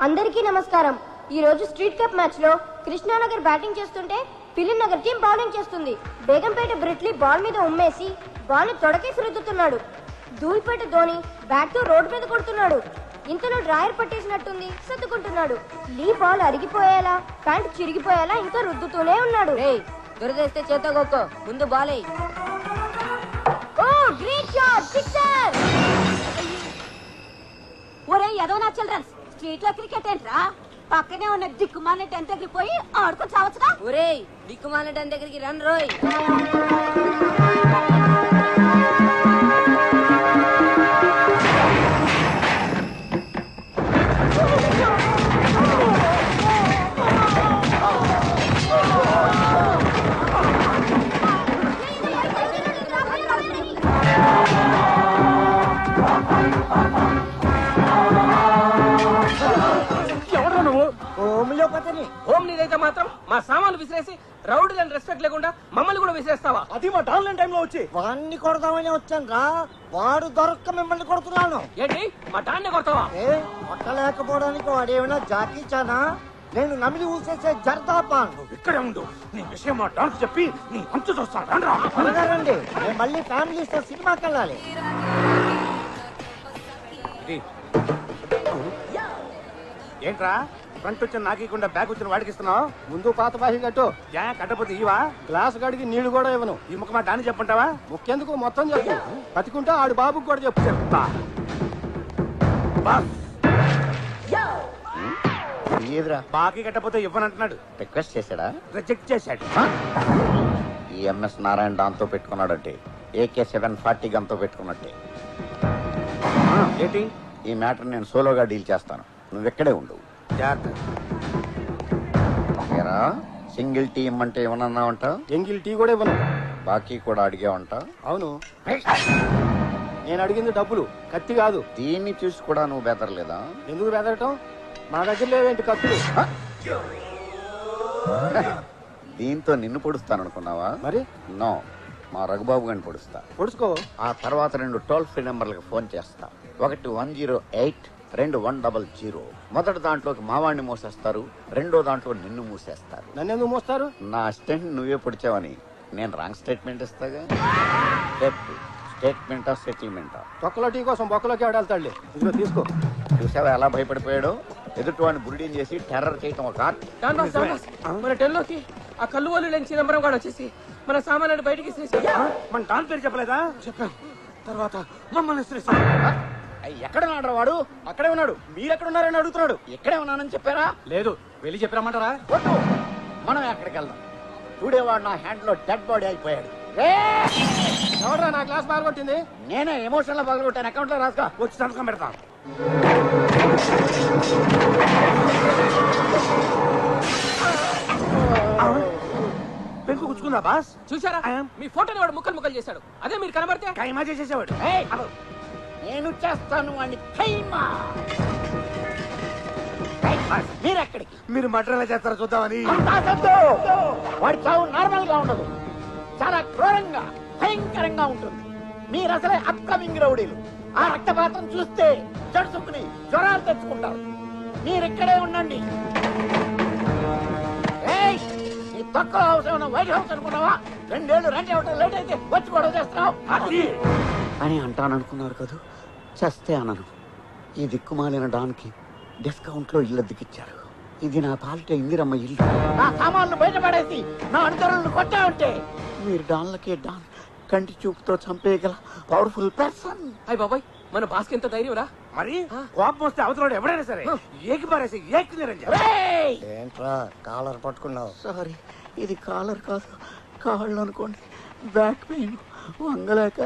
అందరికీ నమస్కారం. ఈ రోజు స్ట్రీట్ కప్ మ్యాచ్ లో కృష్ణానగర్ బ్యాటింగ్ చేస్తుంటే ఫిలిం నగర్ టీం బౌలింగ్ చేస్తుంది. బేగంపేట బ్రిట్లీ బాల్ మీద ఉమ్మేసి బాల్ ని తొడకేసి రుద్దుతున్నాడు. ధూళిపేట ధోని బ్యాట్ తో రోడ్డు మీద కొడుతున్నాడు. ఇంతలో డ్రాయర్ పట్టేసినట్టుంది, సర్దుకుంటున్నాడు. లీ బాల్ అరిగిపోయేలా, ప్యాంట్ చిరిగిపోయేలా ఇంకా రుద్దుతూనే ఉన్నాడు. దురదేస్తే చేత గొక్కో, ముందు బాలే. ఓ గ్రేట్ షాట్, సిక్సర్! ఒరే యదవనా చిల్డ్రన్స్, స్ట్రీట్ లో క్రికెట్ ఏంట్రా? పక్కనే ఉన్న దిక్కుమాల టెన్ దగ్గరికి పోయి ఆడుకొని చావచ్చుగా. ఒరే దిక్కుమాల టెన్ దగ్గరికి రన్ రోయ్. హోమ్ నీదైతే మాత్రం మా సామాన్లు విసిరేసి రౌడీలను రెస్పెక్ట్ లేకుండా మమ్మల్ని కూడా విసిరేస్తావా? అది మా డాన్లైన్ టైంలో వచ్చి వాడిని కొడదామని వచ్చాను రా. వాడు దొరక్క మిమ్మల్ని కొడుతున్నాను. ఏంటి మా డాన్ని కొడతావా? కొట్టలేకపోవడానికి వాడేమైనా జాకీ చానా? నేను నమిలి ఊసేసే జర్దాపాన్. ఇక్కడే ఉండు, నీ విషయం మా డాన్స్ చెప్పి నీ అంచు చూస్తాను. రండి, నేను మళ్ళీ ఫ్యామిలీతో సినిమాకి వెళ్ళాలి. ఏంట్రా ఫ్రంట్ వచ్చిన నాకీకుండా బ్యాక్ వచ్చిన వాడికి ఇస్తున్నావు? ముందు పాత బాహి కట్టు. కట్టపోతే ఇవా గ్లాస్ గడికి నీళ్లు కూడా ఇవ్వను. ఈ ముఖ మా డాన్ని చెప్పంటావా? ముఖ్యందుకు మొత్తం చెప్పు. బతికుంటే ఆడు బాబుకి కూడా చెప్పు. చెప్తా. ఏదిరా బాకీ కట్టపోతే ఇవ్వనంటున్నాడు. రిక్వెస్ట్ చేశాడా? రిజెక్ట్ చేశాడు. ఈ ఎంఎస్ నారాయణ దాంతో పెట్టుకున్నాడంటే AK-740 గంతో పెట్టుకున్నట్టే. ఏంటి? ఈ మ్యాటర్ నేను సోలోగా డీల్ చేస్తాను, నువ్వు ఎక్కడే ఉండు. సింగిల్ టీ ఇమ్మంటే ఏమన్నావంట? ఎంగిల్ టీ కూడా ఇవ్వను. బాకీ కూడా అడిగావంట? అవును. నేను అడిగింది డబ్బులు, కత్తి కాదు. దీన్ని చూసి కూడా నువ్వు బెదరలేదా? ఎందుకు బెదరటం? మా దగ్గర లేవేంటి కత్తులు? దీంతో నిన్ను పొడుస్తాను అనుకున్నావా? మరి నో, మా రఘుబాబు గారిని పొడుస్తా. పొడుచుకో. ఆ తర్వాత 2 టోల్ ఫ్రీ నెంబర్లకు ఫోన్ చేస్తా. ఒకటి 108, 2 100. మొదటి దాంట్లోకి మావాణ్ణి మూసేస్తారు, రెండో దాంట్లో నిన్ను మూసేస్తారు. నన్ను ఎందుకు మూస్తారు? నా అసిస్టెంట్ నువ్వే పొడిచావని నేను రాంగ్ స్టేట్మెంట్ ఇస్తాగా. స్టేట్మెంటా సెటిల్మెంటా? తొక్కలో టీ కోసం బొక్కలోకి ఆడాలి. ఇదిగో తీసుకో. చూసావా ఎలా భయపడిపోయాడు? ఎదుటివాడిని బుల్డింగ్ చేసి టెర్రర్ చేయటం ఒక ఆర్ట్. మన టెల్లోకి ఆ కళ్ళు వాళ్ళు లేని చిదంబరం కూడా వచ్చేసి మన సామాన్లు బయటికి మన డాన్ పేరు చెప్పలేదా? చెప్పాను. తర్వాత మమ్మల్ని ఎక్కడ ఉన్నాడు వాడు? అక్కడే ఉన్నాడు. మీరెక్కడ ఉన్నారని అడుగుతున్నాడు. ఎక్కడే ఉన్నానని చెప్పారా? లేదు, వెళ్ళి చెప్పామంటారా? మనం ఎక్కడికి వెళ్దాం? చూడేవాడు నా హ్యాండ్ లో డెడ్ బాడీ అయిపోయాడు. ఎవరా నా క్లాస్ బాగా కొట్టింది? నేనే ఎమోషన్ లో పగలగొట్టాను. అకౌంట్ లో రాసుకో. వచ్చి సంతకం పెడతాం. పెంకు గుచ్చుకుందా బాస్? చూసారా, మీ ఫోటోని వాడు ముక్కలు చేశాడు. అదే మీరు కనబడితే కైమా చేసేసేవాడు. నేను చేస్తాను వాడిని. మీరెక్కడికి? మీరు మటర్ ఎలా చేస్తారో చూద్దామని. వాడి చావు నార్మల్ గా ఉండదు, చాలా క్రూరంగా భయంకరంగా ఉంటుంది. మీరు అసలే అప్కమింగ్ రౌడీలు. ఆ రక్తపాతం చూస్తే జడుసుకుని జ్వరాలు తెచ్చుకుంటారు. మీరిక్కడే ఉండండి. ఈ తక్కువ హౌస్ ఏమన్నా వైట్ హౌస్ అనుకున్నావా? 2 ఏళ్ళు రెంట్ ఇవ్వడం లేట్ అయితే వచ్చి గొడవ చేస్తున్నావు అని అంటాననుకున్నారు కదా. చస్తే అనను. ఈ దిక్కుమాలిన డాన్కి డిస్కౌంట్ లో ఇల్లు దిక్కిచ్చారు. ఇది నా పాలిట ఇందిరమ్మ ఇల్లు. నా సామాన్లు బయటపడేసి నా అనుచరులను కొట్టా ఉంటే మీరు డాన్లకే డాన్ కంటి చూపుతో చంపేయగల పవర్ఫుల్ పర్సన్. అయ్య బాబాయ్, మన బాస్కి ఎంత ధైర్యం రా. మరి కోపం వస్తే అవతల ఎవడైనా సరే ఏకి పారేసి ఏకి నిరంజన్. ఏంట్రా కాలర్ పట్టుకున్నావు? సారీ, ఇది కాలర్ కాదు, కాళ్ళు అనుకోండి. బ్యాక్ పెయిన్ వంగలేక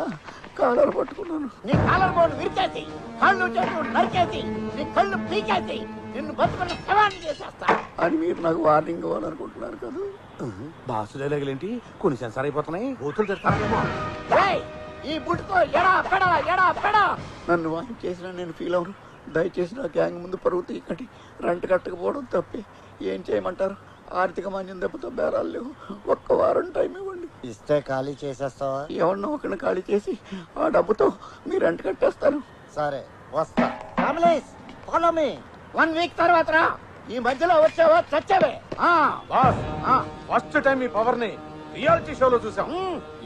కాలర్ పట్టుకున్నాను. నీ కాలర్ బోర్డు విరిచేసి, కాళ్ళు చేతులు నరికేసి, నీ కళ్ళు పీకేసి నిన్ను బతుకున్న శవాన్ని చేసేస్తా అని మీరు నాకు వార్నింగ్ ఇవ్వాలనుకుంటున్నారు కదా. బాసులే లేగలేంటి కొన్ని సెన్సార్ అయిపోతున్నాయి. బూతులు తెస్తారేమో. ఈ బుట్టుతో ఎడా పెడా ఎడా పెడా నన్ను వాయిన్ చేసినా నేను ఫీల్ అవును. దయచేసి నా గ్యాంగ్ ముందు పరువు తీయకండి. రెంట్ కట్టకపోవడం తప్పే. ఏం చేయమంటారు? ఆర్థిక మాన్యం దెబ్బతో బేరాలు లేవు. 1 వారం టైం ఇవ్వండి. ఇస్తే ఖాళీ చేసేస్తావా? ఎవరినో ఒకరిని ఖాళీ చేసి ఆ డబ్బుతో మీ రెంట్ కట్టేస్తాను. సరే, వస్తా. Families follow me. 1 వీక్ తర్వాత రా. ఈ మధ్యలో వచ్చావో చచ్చావే. బాస్ ఫస్ట్ టైం మీ పవర్ ని రియాలిటీ షోలో చూసాం.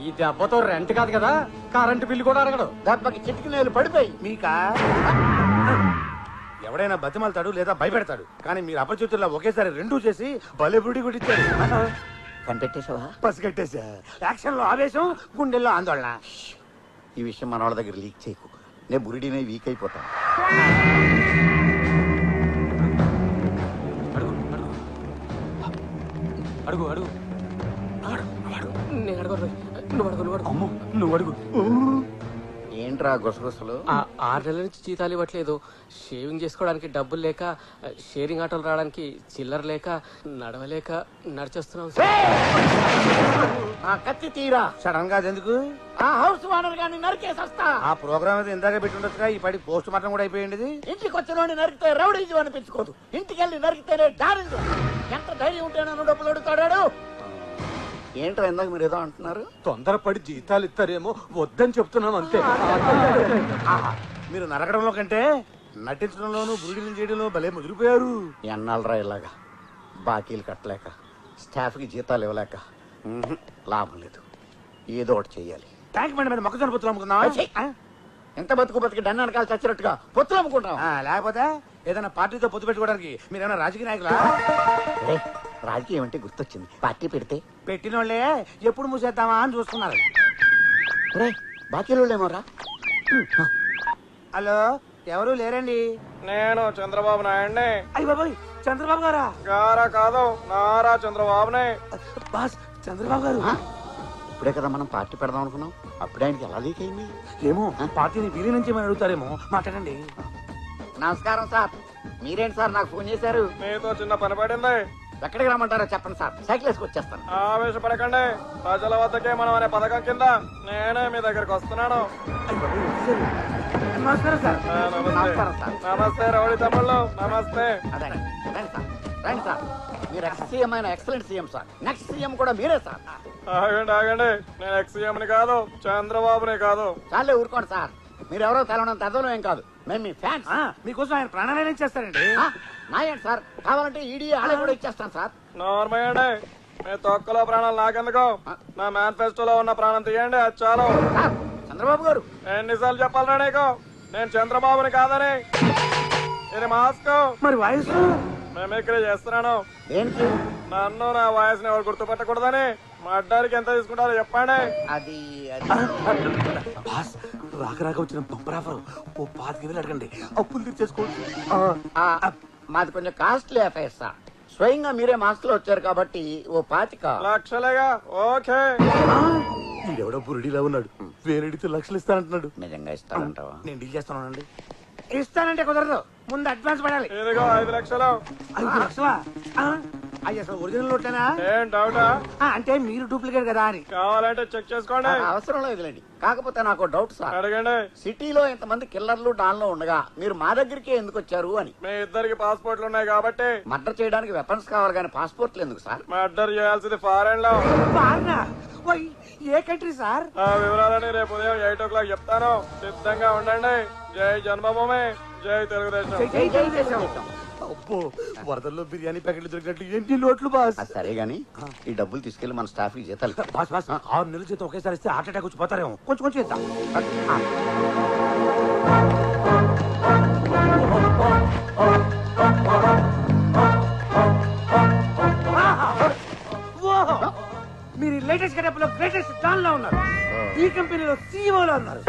ఈ దెబ్బతో రెంట్ కాదు కదా, కరెంటు బిల్లు కూడా అడగడు. దెబ్బకి చిటికి నేలు పడిపోయి. మీకా ఎవడైనా బతిమాలతాడు లేదా భయపెడతాడు, కానీ మీరు అపరిచితుల్లో ఒకేసారి రెండూ చేసి భలే బుడి కొట్టించారు. కనిపెట్టేశావా? పసిగట్టేశా. యాక్షన్ లో ఆవేశం, గుండెల్లో ఆందోళన. ఈ విషయం మన వాళ్ళ దగ్గర లీక్ చేయకు. నేను బురిడినే వీక్ అయిపోతాను. అడుగు అడుగు నేను అడుగు. నువ్వు అడుగు నువ్వు అడుగు. అమ్మో నువ్వు అడుగు. ఏంట్రా గుసగుసలు? 6 నెలల నుంచి జీతాలు ఇవ్వట్లేదు. షేవింగ్ చేసుకోవడానికి డబ్బులు లేక, షేరింగ్ ఆటోలు రావడానికి చిల్లర లేక, నడవలేక నడిచేస్తున్నాం. కత్తి తీరా. సడన్ గా ఎందుకు? ఆ హౌస్ ఓనర్ గాని నరికేసొస్తా. ఆ ప్రోగ్రామ్ అయితే ఇందాక పెట్టి ఉండొచ్చుగా. ఈ పాటి పోస్ట్ మార్టం కూడా అయిపోయింది. ఇంటికి వచ్చిన నరికితే రౌడీజం అనిపించుకోదు. ఇంటికి వెళ్ళి నరికితేనే డారింజం. ఎంత ధైర్యం ఉంటే నన్ను డబ్బులు అడుగుతాడాడు. ఏంట్రా ఇందాక మీరు ఏదో అంటున్నారు? తొందరపడి జీతాలు ఇస్తారేమో వద్దని చెప్తున్నాను అంతే. మీరు నరకడంలో కంటే నటించడంలోనూ బురిడిని చేయడంలో భలే ముదిరిపోయారు. ఎన్నాళ్ళరా ఇలాగా బాకీలు కట్టలేక, స్టాఫ్కి జీతాలు ఇవ్వలేక లాభం లేదు. ఏదో ఒకటి చెయ్యాలి. ట్యాంక్ బండి మీద మొక్కజొన్న పొత్తులు అమ్ముకుందాం. ఎంత బతుకు బతికి డన్న వెనకాల చచ్చినట్టుగా పొత్తులు అమ్ముకుంటాం. లేకపోతే ఏదైనా పార్టీతో పొత్తు పెట్టుకోవడానికి మీరేమైనా రాజకీయ నాయకులా? రాజకీయం అంటే గుర్తొచ్చింది. పార్టీ పెడితే పెట్టిన వాళ్ళే ఎప్పుడు మూసేద్దామా అని చూస్తున్నారు. బాకీలు ఏమోరా. హలో, ఎవరు లేరండి? నేను చంద్రబాబు నాయుడిని. అయ్య బాబాయ్, చంద్రబాబు గారా? గారా కాదు, నారా చంద్రబాబునే. బాస్, చంద్రబాబు గారు. ఇప్పుడే కదా మనం పార్టీ పెడదాం అనుకున్నాం. అప్పుడే ఆయనకి ఎలా లీక్ అయింది? ఏమో, పార్టీని వీరి నుంచి ఏమైనా అడుగుతారేమో. మాట్లాడండి. నమస్కారం సార్. మీరేంటి సార్ నాకు ఫోన్ చేశారు? మీతో చిన్న పని పడింది. ఎక్కడికి రమ్మంటారో చెప్పండి సార్. సైకిల్ వేసుకు వచ్చేస్తాను. ఆవేశపడకండి. ప్రజల వద్దకే మనం అనే పథకం కింద నేనే మీ దగ్గరికి వస్తున్నాను. నమస్కారం సార్. నమస్కారం సార్. నమస్తే రౌడీ తమ్ముళ్ళు, నమస్తే. అదే రండి సార్, రండి సార్. మీరు ఎక్స్ సీఎం అయిన excellent CM sir. Next CM కూడా మీరే సార్. ఆగండి ఆగండి, నేను ఎక్స్-సీఎంని కాదు, చంద్రబాబుని కాదు. చాలే ఊరుకోండి సార్. మీరెవరో తెలవనంత అర్థం ఏం కాదు. మేము మీ ఫ్యాన్స్. మీకోసం ఆయన ప్రాణాలైనా ఇచ్చేస్తారండి. నాయండి సార్. కావాలంటే ఈడీ ఆడే కూడా ఇచ్చేస్తాను సార్. నార్మయ్యండి, మీ తొక్కలో ప్రాణాలు నాకెందుకు? నా మేనిఫెస్టోలో ఉన్న ప్రాణం తీయండి, అది చాలు. సార్, చంద్రబాబు గారు. ఎన్నిసార్లు చెప్పాలరా నీకు నేను చంద్రబాబుని కాదని? ఇది మాస్క్. మరి వాయిస్ మిమిక్రీ చేస్తున్నాను. దేనికి? నన్ను నా వాయిస్ ని ఎవరు గుర్తుపెట్టకూడదని. మా అడ్డానికి ఎంత తీసుకుంటారో చెప్పండి. అది బాస్, రాక రాక వచ్చిన బంపరాఫర్. ఓ 5,000 అడగండి, అప్పులు తీర్చేసుకోవచ్చు. మాది కొంచెం కాస్ట్లీ అఫైర్ సార్. స్వయంగా మీరే మాస్క్ లో వచ్చారు కాబట్టి ఓ 25 లక్షలేగా. ఓకే. ఈడెవడో బురుడిలా ఉన్నాడు. వేరేడితో లక్షలు ఇస్తానంటున్నాడు. నిజంగా ఇస్తానంటావా? నేను డీల్ చేస్తానండి. ఇస్తానంటే కుదరదు, ముందు అడ్వాన్స్ పడాలి. ఇదిగో 5 లక్షలు. 5 లక్షలా? అయ్యి అసలు ఒరిజినల్ నోట్లేనా? ఏం డౌటా? అంటే మీరు డూప్లికేట్ కదా అని. కావాలంటే చెక్ చేసుకోండి. అవసరం లేదులేండి. కాకపోతే నాకు డౌట్ సార్. అడగండి. సిటీలో ఇంతమంది కిల్లర్లు డాన్లో ఉండగా మీరు మా దగ్గరికి ఎందుకు వచ్చారు అని. మీ ఇద్దరికి పాస్పోర్ట్లు ఉన్నాయి కాబట్టి. మర్డర్ చేయడానికి వెపన్స్ కావాలి కానీ పాస్పోర్ట్లు ఎందుకు సార్? మర్డర్ చేయాల్సింది ఫారెన్ లో. ఏ కంట్రీ సార్? ఆ వివరాలని రేపు ఉదయం 8 o'clock చెప్తాను. సిద్ధంగా ఉండండి. జై జన్మభూమి, జై తెలుగుదేశం. అబ్బో, వరదల్లో బిర్యానీ ప్యాకెట్లు దొరికినట్లు ఎన్ని నోట్లు బాస్. అది సరే గాని ఈ డబ్బులు తీసుకెళ్లి మన స్టాఫ్ కి జీతాలు. బాస్ బాస్, 6 నెలల జీతం ఒకేసారి ఇస్తే హార్ట్ అటాక్ వచ్చి పోతారేమో. కొంచెం కొంచెం ఇద్దాం. మీరు లేటెస్ట్ గెటప్ లో గ్రేటెస్ట్ డాన్ లో ఉన్నారు. ఈ కంపెనీలో సీఈఓ లో ఉన్నారు.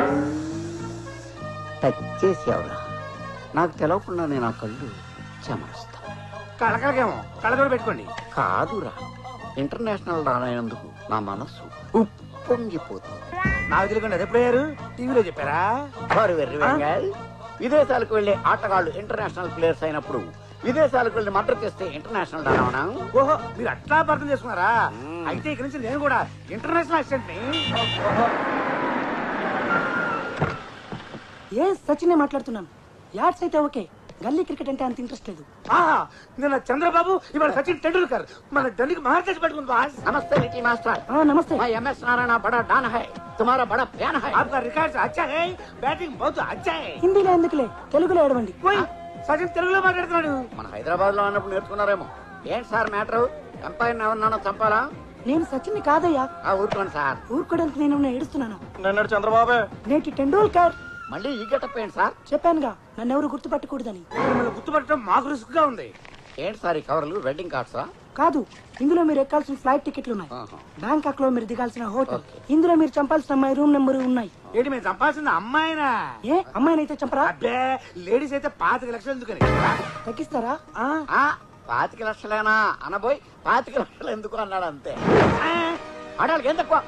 టచ్ చేసేవరా? నాకు తెలవకుండా నేను ఆ కళ్ళు చెమరుస్తా. కళకళకేమో కళ్ళజోడు పెట్టుకోండి. కాదురా, ఇంటర్నేషనల్ రానైనందుకు నా మనస్సు ఉప్పొంగిపోతుంది. నాకు తెలియకుండా అది ఎప్పుడయ్యారు? టీవీలో చెప్పారా? వారు వెర్రి వెంగాయ్. విదేశాలకు వెళ్లే ఆటగాళ్లు ఇంటర్నేషనల్ ప్లేయర్స్ అయినప్పుడు విదేశాలకు వెళ్లి మర్డర్ చేస్తే ఇంటర్నేషనల్ రావనా? ఓహో, మీరు అట్లా అర్థం చేసుకున్నారా? అయితే ఇక్కడి నుంచి నేను కూడా ఇంటర్నేషనల్ అసిస్టెంట్ ని. ఏ సచిన్ మాట్లాడుతున్నాను. యాడ్స్ అయితే ఓకే, గల్లీ క్రికెట్ అంటే అంత ఇంట్రెస్ట్ లేదు. నిన్న చంద్రబాబు, ఇవాళ సచిన్ టెండూల్కర్. మన దండికి మహారాజ్ పట్టుకుంది బాస్. నమస్తే లిటిల్ మాస్టర్. నమస్తే. मैं MS नारायण बड़ा डान है, तुम्हारा बड़ा प्यान है. आपका रिकॉर्ड अच्छा है, बैटिंग बहुत अच्छा है. హిందీలో ఎందుకులే, తెలుగులో ఏడవండి. कोई సచిన్ తెలుగులో మాట్లాడుతున్నాడు. మన హైదరాబాద్ లో ఉన్నప్పుడు నేర్చుకున్నారేమో. ఏంటి సార్ మ్యాటర్? ఎంపైర్ ఎవరినైనా చంపాలా? నేను సచిన్ని కాదయ్యా. ఊరుకోండి సార్. ఊరుకోవడానికి నేను ఏడుస్తున్నాను. నిన్నటి చంద్రబాబే. నేటి టెండూల్కర్. మళ్ళీ ఈ గెటప్ ఏంటి సార్? చెప్పానుగా నన్ను ఎవరు గుర్తుపట్టకూడదని. మిమ్మల్ని గుర్తుపట్టడం మాకు రిస్క్ గా ఉంది. ఏంటి సార్ ఈ కవర్లు? వెడ్డింగ్ కార్డ్సా? కాదు, ఇందులో మీరు ఎక్కాల్సిన ఫ్లైట్ టికెట్లు ఉన్నాయి. ఆహా. బ్యాంకాక్ లో మీరు దిగాల్సిన హోటల్. ఓకే. ఇందులో మీరు చంపాల్సిన అమ్మాయి రూమ్ నెంబర్ ఉన్నాయి. ఏంటి మేము చంపాల్సింది అమ్మాయినా? ఏ అమ్మాయినైతే చంపరా? అబ్బే లేడీస్ అయితే 5 లక్షలు ఎందుకని? తగ్గిస్తారా? ఆ? 25 లక్షలేనా అనబోయి 25 లక్షలు ఎందుకు అన్నాడు అంతే. ఆడాళ్ళకి ఏం తక్కువ?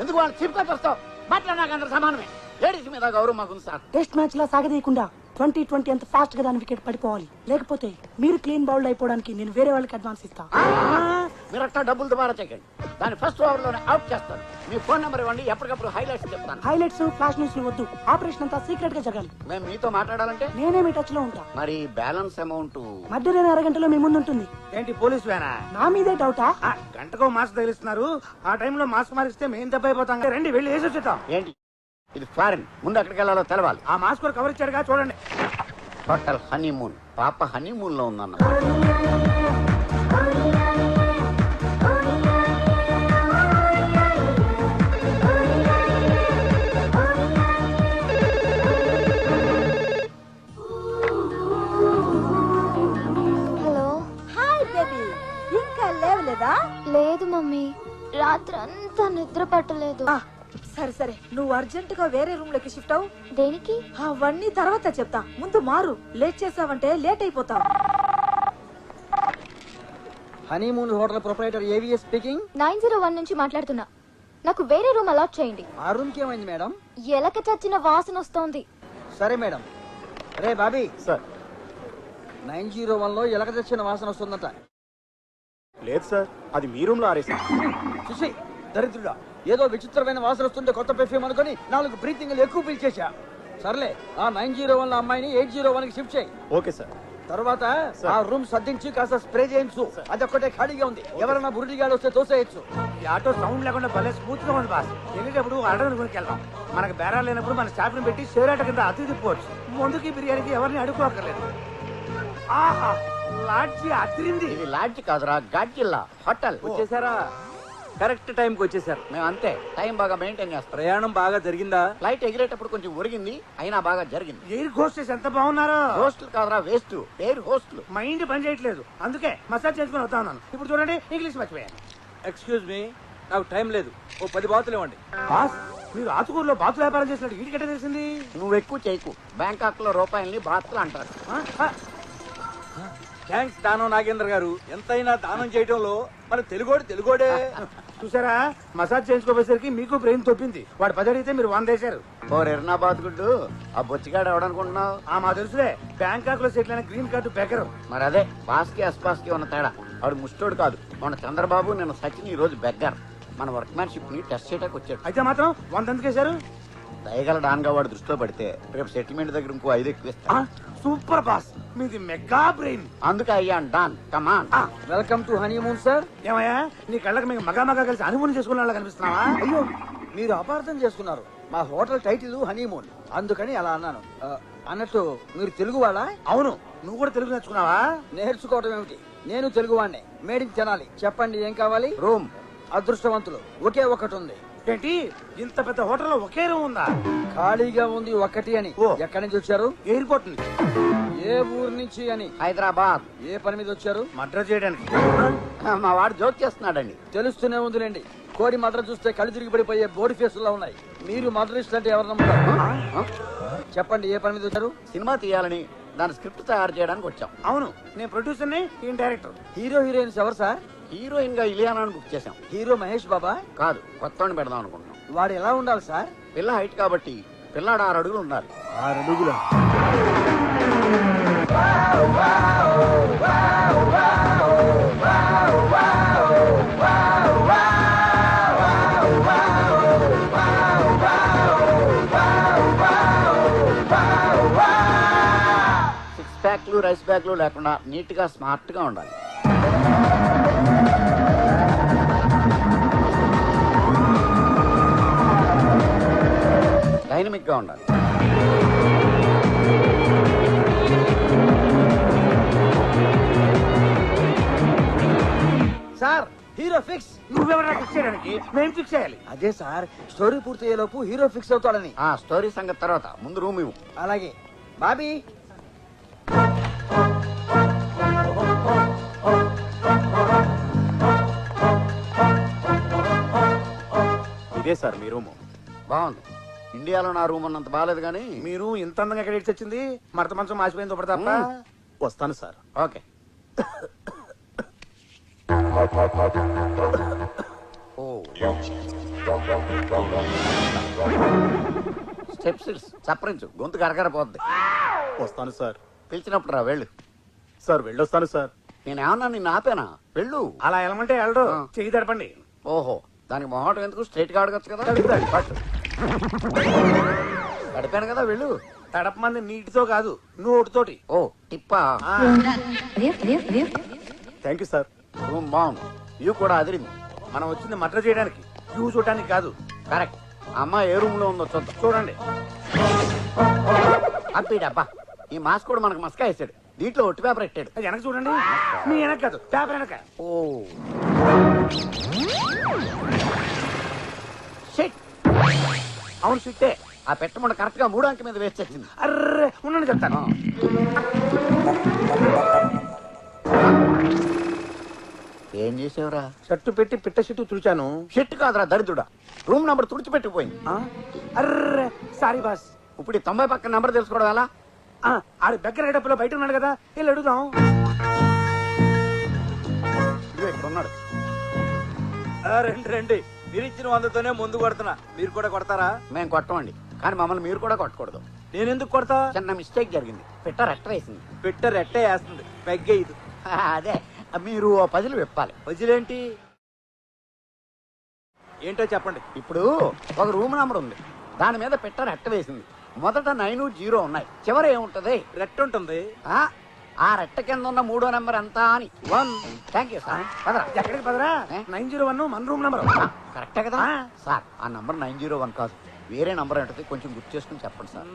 ఎందుకు వాళ్ళు చీప్ గా చూస్తావు? బట్టలు నాకు అందరు సమానమే. లేడీస్ మీద గౌరవం మాకుంది సార్. టెస్ట్ మ్యాచ్ లా సాగదీయకుండా 2020 అంత ఫాస్ట్ గా దాని వికెట్ పడిపోవాలి. లేకపోతే మీరు క్లీన్ బౌల్డ్ అయిపోవడానికి నేను వేరే వాళ్ళకి అడ్వాన్స్ ఇస్తా. మీరు అట్లా డబ్బులు దుబారా చేయకండి. దాని ఫస్ట్ ఓవర్ లోనే అవుట్ చేస్తాను. మీ ఫోన్ నెంబర్ ఇవ్వండి, ఎప్పటికప్పుడు హైలైట్స్ చెప్తాను. హైలైట్స్ ఫ్లాష్ న్యూస్ వద్దు. ఆపరేషన్ అంతా సీక్రెట్ గా జరగాలి. మేము మీతో మాట్లాడాలంటే నేనే మీ టచ్ లో ఉంటా. మరి బ్యాలెన్స్ అమౌంట్ మధ్యాహ్నం అరగంటలో మీ ముందు ఉంటుంది. ఏంటి పోలీస్ వేనా? నా మీదే డౌటా? గంటకో మాస్క్ తగిలిస్తున్నారు. ఆ టైంలో మాస్క్ మారిస్తే మేము దెబ్బ అయిపోతాం. రండి వెళ్ళి వేసి వచ్చేద్దాం. ఏంటి? ఇది ఫారిన్. ముందు అక్కడికి వెళ్ళాలో తెలవాలి. ఆ మాస్క్ కూడా కవర్ ఇచ్చాడుగా చూడండి. Hotel honeymoon. పాప హనీమూన్ లో ఉందన్న. హలో. హాయ్ బేబీ, ఇంకా లేవలేదా? లేదు మమ్మీ, రాత్రి అంతా నిద్ర పట్టలేదు. సరే సరే, నువ్వు అర్జెంట్ గా వేరే రూమ్ లోకి షిఫ్ట్ అవు. దేనికి? అవన్నీ తర్వాత చెప్తా, ముందు మారు. లేట్ చేసావంటే లేట్ అయిపోతావు. Honeymoon hotel proprietor AVS speaking. 901 నుంచి మాట్లాడుతున్నా. నాకు వేరే రూమ్ అలాట్ చేయండి. ఆ రూమ్ కి ఏమైంది మేడం? ఎలక చచ్చిన వాసన వస్తోంది. సరే మేడం. రే బాబీ సార్. 901 లో ఎలక తెచ్చిన వాసన వస్తుందట. లేదు సార్, అది మీ రూమ్ లో ఆరేసా. చూసి దరిద్రుడా, ఏదో విచిత్రమైన వాసన వస్తుంటే కొత్త పెర్ఫ్యూమ్ అనుకుని 4 బ్రీతింగ్లు ఎక్కువ పీల్చేశా. సర్లే, ఆ 901 లో అమ్మాయిని 801 కి షిఫ్ట్ చేయి. Okay sir. తర్వాత ఆ రూమ్ సర్దించి కాస్త స్ప్రే చేయించు. అదొక్కటే ఖాళీగా ఉంది. ఎవరైనా బురుడిగాడు వస్తే తోసేయచ్చు. ఈ ఆటో సౌండ్ లేకుండా భలే స్మూత్ గా ఉంది బాస్. వెళ్ళేటప్పుడు ఆర్డర్ కొనుక్కి వెళ్దాం. మనకు బేరాలు లేనప్పుడు మన స్టాఫ్ ని పెట్టి షేర్ ఆట కింద అతి తిప్పవచ్చు. ముందుకి బిర్యానీకి ఎవరిని అడుక్కోక్కర్లేదు. ఆహా, లాడ్జి అదిరింది. ఇది లాడ్జ్ కాదురా, గాడ్జిల్లా హోటల్. వచ్చేసారా? కరెక్ట్ టైంకి వచ్చేసారు. మేము అంతే టైం బాగా మెయింటైన్ చేస్తాం. ప్రయాణం బాగా జరిగిందా? ఫ్లైట్ ఎగిరేటప్పుడు కొంచెం ఒరిగింది, అయినా బాగా జరిగింది. ఎయిర్ హోస్టెస్ ఎంత బాగున్నారో. హోస్టల్ కాదురా, వేస్ట్. పేరు హోస్టల్. మైండ్ పని చేయట్లేదు, అందుకే మసాజ్ చేసుకుని వస్తా ఉన్నాను. ఇప్పుడు చూడండి, ఇంగ్లీష్ మర్చిపోయాను. ఎక్స్క్యూజ్ మీ, నాకు టైం లేదు. ఓ 10 బాతులు ఇవ్వండి. బాస్, మీరు ఆతుకూరులో బాతుల వ్యాపారం చేసినట్టు వీటికెట్ట తెలిసింది? నువ్వు ఎక్కువ చేయకు. బ్యాంకాక్ లో రూపాయల్ని బాత్లు అంటారు. థ్యాంక్స్ దానం నాగేంద్ర గారు. ఎంతైనా దానం చేయడంలో మన తెలుగోడే. చూసారా, మసాజ్ చేయించుకోపోయేసరికి మీకు బ్రెయిన్ తొప్పింది. వాడు 10 అడిగితే మీరు 100 వేశారు. ఓ ఎర్నాబాద్ గుడ్డు, ఆ బొచ్చిగాడు ఎవడనుకుంటున్నావు? మా తెలుసులే, బ్యాంకాక్ లో సెటిల్ అయిన గ్రీన్ కార్డు బెకరు. మరి అదే బాస్కి అస్పాస్కి ఉన్న తేడా. వాడు ముష్టోడు కాదు. మన చంద్రబాబు, నేను సచిన్ ఈ రోజు బెగ్గర్. మన వర్క్మ్యాన్షిప్ ని టెస్ట్ చేయడానికి వచ్చాడు. అయితే మాత్రం 100 ఎందుకు వేశారు? దయగల డాన్ గా వాడు దృష్టిలో పడితే రేపు సెటిల్మెంట్ దగ్గర ఇంకో 5 ఎక్కువ ఇస్తా. సూపర్ బాస్, మీది మెగా బ్రెయిన్. అందుకే అయ్యాను don. Come on. Welcome to honeymoon sir. ఏమయ్యా, నీ కళ్ళకి మేము మగా కలిసి అనుమతి చేసుకున్న వాళ్ళ కనిపిస్తున్నావా? అయ్యో, మీరు అపార్థం చేసుకున్నారు. మా హోటల్ టైటిల్ హనీమూన్, అందుకని అలా అన్నాను. అన్నట్టు మీరు తెలుగు వాళ్ళా? అవును, నువ్వు కూడా తెలుగు నేర్చుకున్నావా? నేర్చుకోవడం ఏమిటి, నేను తెలుగు వాడినే. మేడికి తినాలి. చెప్పండి ఏం కావాలి? రూమ్. అదృష్టవంతులు, ఒకే ఒకటి ఉంది. ఏంటి, ఇంత పెద్ద హోటల్లో ఒకే రూమ్ ఉందా? ఖాళీగా ఉంది ఒకటి అని. ఓ. ఎక్కడి నుంచి వచ్చారు? ఎయిర్పోర్ట్ నుంచి. ఏ ఊరు నుంచి అని? హైదరాబాద్. ఏ పని మీద వచ్చారు? మర్డర్ చేయడానికి. మా వాడు జోక్ చేస్తున్నాడండి. తెలుస్తూనే ఉందిలేండి. కోడి మద్ర చూస్తే కళ్ళు తిరిగి పడిపోయే బోడి ఫేసుల్లో ఉన్నాయి. మీరు మద్రస్ట్ అంటే ఎవరు నమ్ముతారు? చెప్పండి ఏ పని మీద వచ్చారు? సినిమా తీయాలని, దాని స్క్రిప్ట్ తయారు చేయడానికి వచ్చాం. అవును, నేను ప్రొడ్యూసర్ని, ఈయన డైరెక్టర్. హీరో హీరోయిన్స్ ఎవరు సార్? హీరోయిన్ గా ఇలియానాని బుక్ చేశాం. హీరో మహేష్ బాబా కాదు, కొత్తవాడిని పెడదాం అనుకుంటున్నాం. వాడు ఎలా ఉండాలి సార్? పిల్ల హైట్ కాబట్టి పిల్లాడు 6 అడుగులు ఉండాలి. 6 అడుగుల. సిక్స్ ప్యాక్లు రైస్ బ్యాగ్లు లేకుండా నీట్ గా స్మార్ట్ గా ఉండాలి. డైనమిక్ గా ఉండాలి. Hero fix. నువ్వెవరా ఫిక్స్ చేయడానికి? మేము ఫిక్స్ చేయాలి. అదే సార్, స్టోరీ పూర్తయ్యేలోపు హీరో ఫిక్స్ అవుతాడని. ఆ స్టోరీ సంగతి తర్వాత ముందు రూమ్ ఇవ్వు. అలాగే బాబీ. ఇదే సార్ మీ రూము. బాగుంది. ఇండియాలో నా రూమ్ అన్నంత బాగాలేదు కానీ మీరు ఇంత అందంగా ఎక్కడ ఇచ్చి వచ్చింది? మరత మంచం మాసిపోయింది ఒకటి తప్ప. వస్తాను సార్. ఓకే. స్టెప్స్ చప్పరించు, గొంతు కరకరపోద్ది. వస్తాను సార్. పిలిచినప్పుడు రా, వెళ్ళు. సార్ వెళ్ళొస్తాను సార్. నేనేమన్నా నిన్ను ఆపేనా? వెళ్ళు. అలా వెళ్ళమంటే వెళ్ళడు. చెయ్యి తడపండి. ఓహో, దానికి మొహటం ఎందుకు? స్ట్రైట్ గా అడగచ్చు కదా. పట్టు. గడిపాను కదా, వెళ్ళు. తడపమంది నీటితో కాదు, నోటితోటి. ఓ టిప్పా. Thank you sir. రూమ్ బాగుంది. వ్యూ కూడా అదిరింది. మనం వచ్చింది మటర్ చేయడానికి, వ్యూ చూడటానికి కాదు. కరెక్ట్. అమ్మ ఏ రూమ్ లో ఉందో చూద్దాం. చూడండి. అబ్బా, ఈ మాస్క్ కూడా మనకు మస్కా వేసాడు. దీంట్లో ఒట్టి పేపర్ పెట్టాడు. అది వెనక చూడండి. మీ వెనక కాదు, పేపర్ వెనక. Oh shit. అవును సిట్టే. ఆ పెట్టమంట కరెక్ట్ గా 3 అంకె మీద వేసి వచ్చింది. అర్రే ఉండండి చెప్తాను. ఏం చేసావురా? షట్టు పెట్టి పిట్ట షట్టు తుడిచాను. షిట్ కాదురా దరిద్రుడా, రూమ్ నంబర్ తుడిచిపెట్టిపోయింది. అర్రే సారీ బాస్. ఇప్పుడు ఈ 90 పక్కన నంబర్ తెలుసుకోవడం ఎలా? ఆడి దగ్గర గడపలో బయట ఉన్నాడు కదా, వెళ్ళి అడుగుదాం. ఇదిగో ఇక్కడ ఉన్నాడు. రండి రండి, మీరు ఇచ్చిన 100తోనే ముందు కొడుతున్నా. మీరు కూడా కొడతారా? మేము కొట్టమండి, కానీ మమ్మల్ని మీరు కూడా కొట్టకూడదు. నేను ఎందుకు కొడతా? చిన్న మిస్టేక్ జరిగింది. పిట్ట రెట్ట వేసింది. పెట్ట రెట్టే వేస్తుంది, పెగ్గే ఇది. అదే మీరు ఓ పజిల్ విప్పాలి. వదిలేంటి? ఏంటో చెప్పండి. ఇప్పుడు ఒక రూమ్ నంబర్ ఉంది, దాని మీద పిట్ట రెట్ట వేసింది. మొదట 9, 0 ఉన్నాయి, చివరి ఏముంటది? రెట్ట ఉంటుంది. ఆ రెట్ట కింద ఉన్న 3వ నెంబర్ ఎంత అని. 1. Thank you sir. పదరా. ఎక్కడికి పదరా? 901 మన రూమ్ నెంబర్. కరెక్టే కదా సార్? ఆ నంబర్ 901 కాదు, వేరే నంబర్ ఏంటది కొంచెం గుర్తు చేసుకుని చెప్పండి సార్.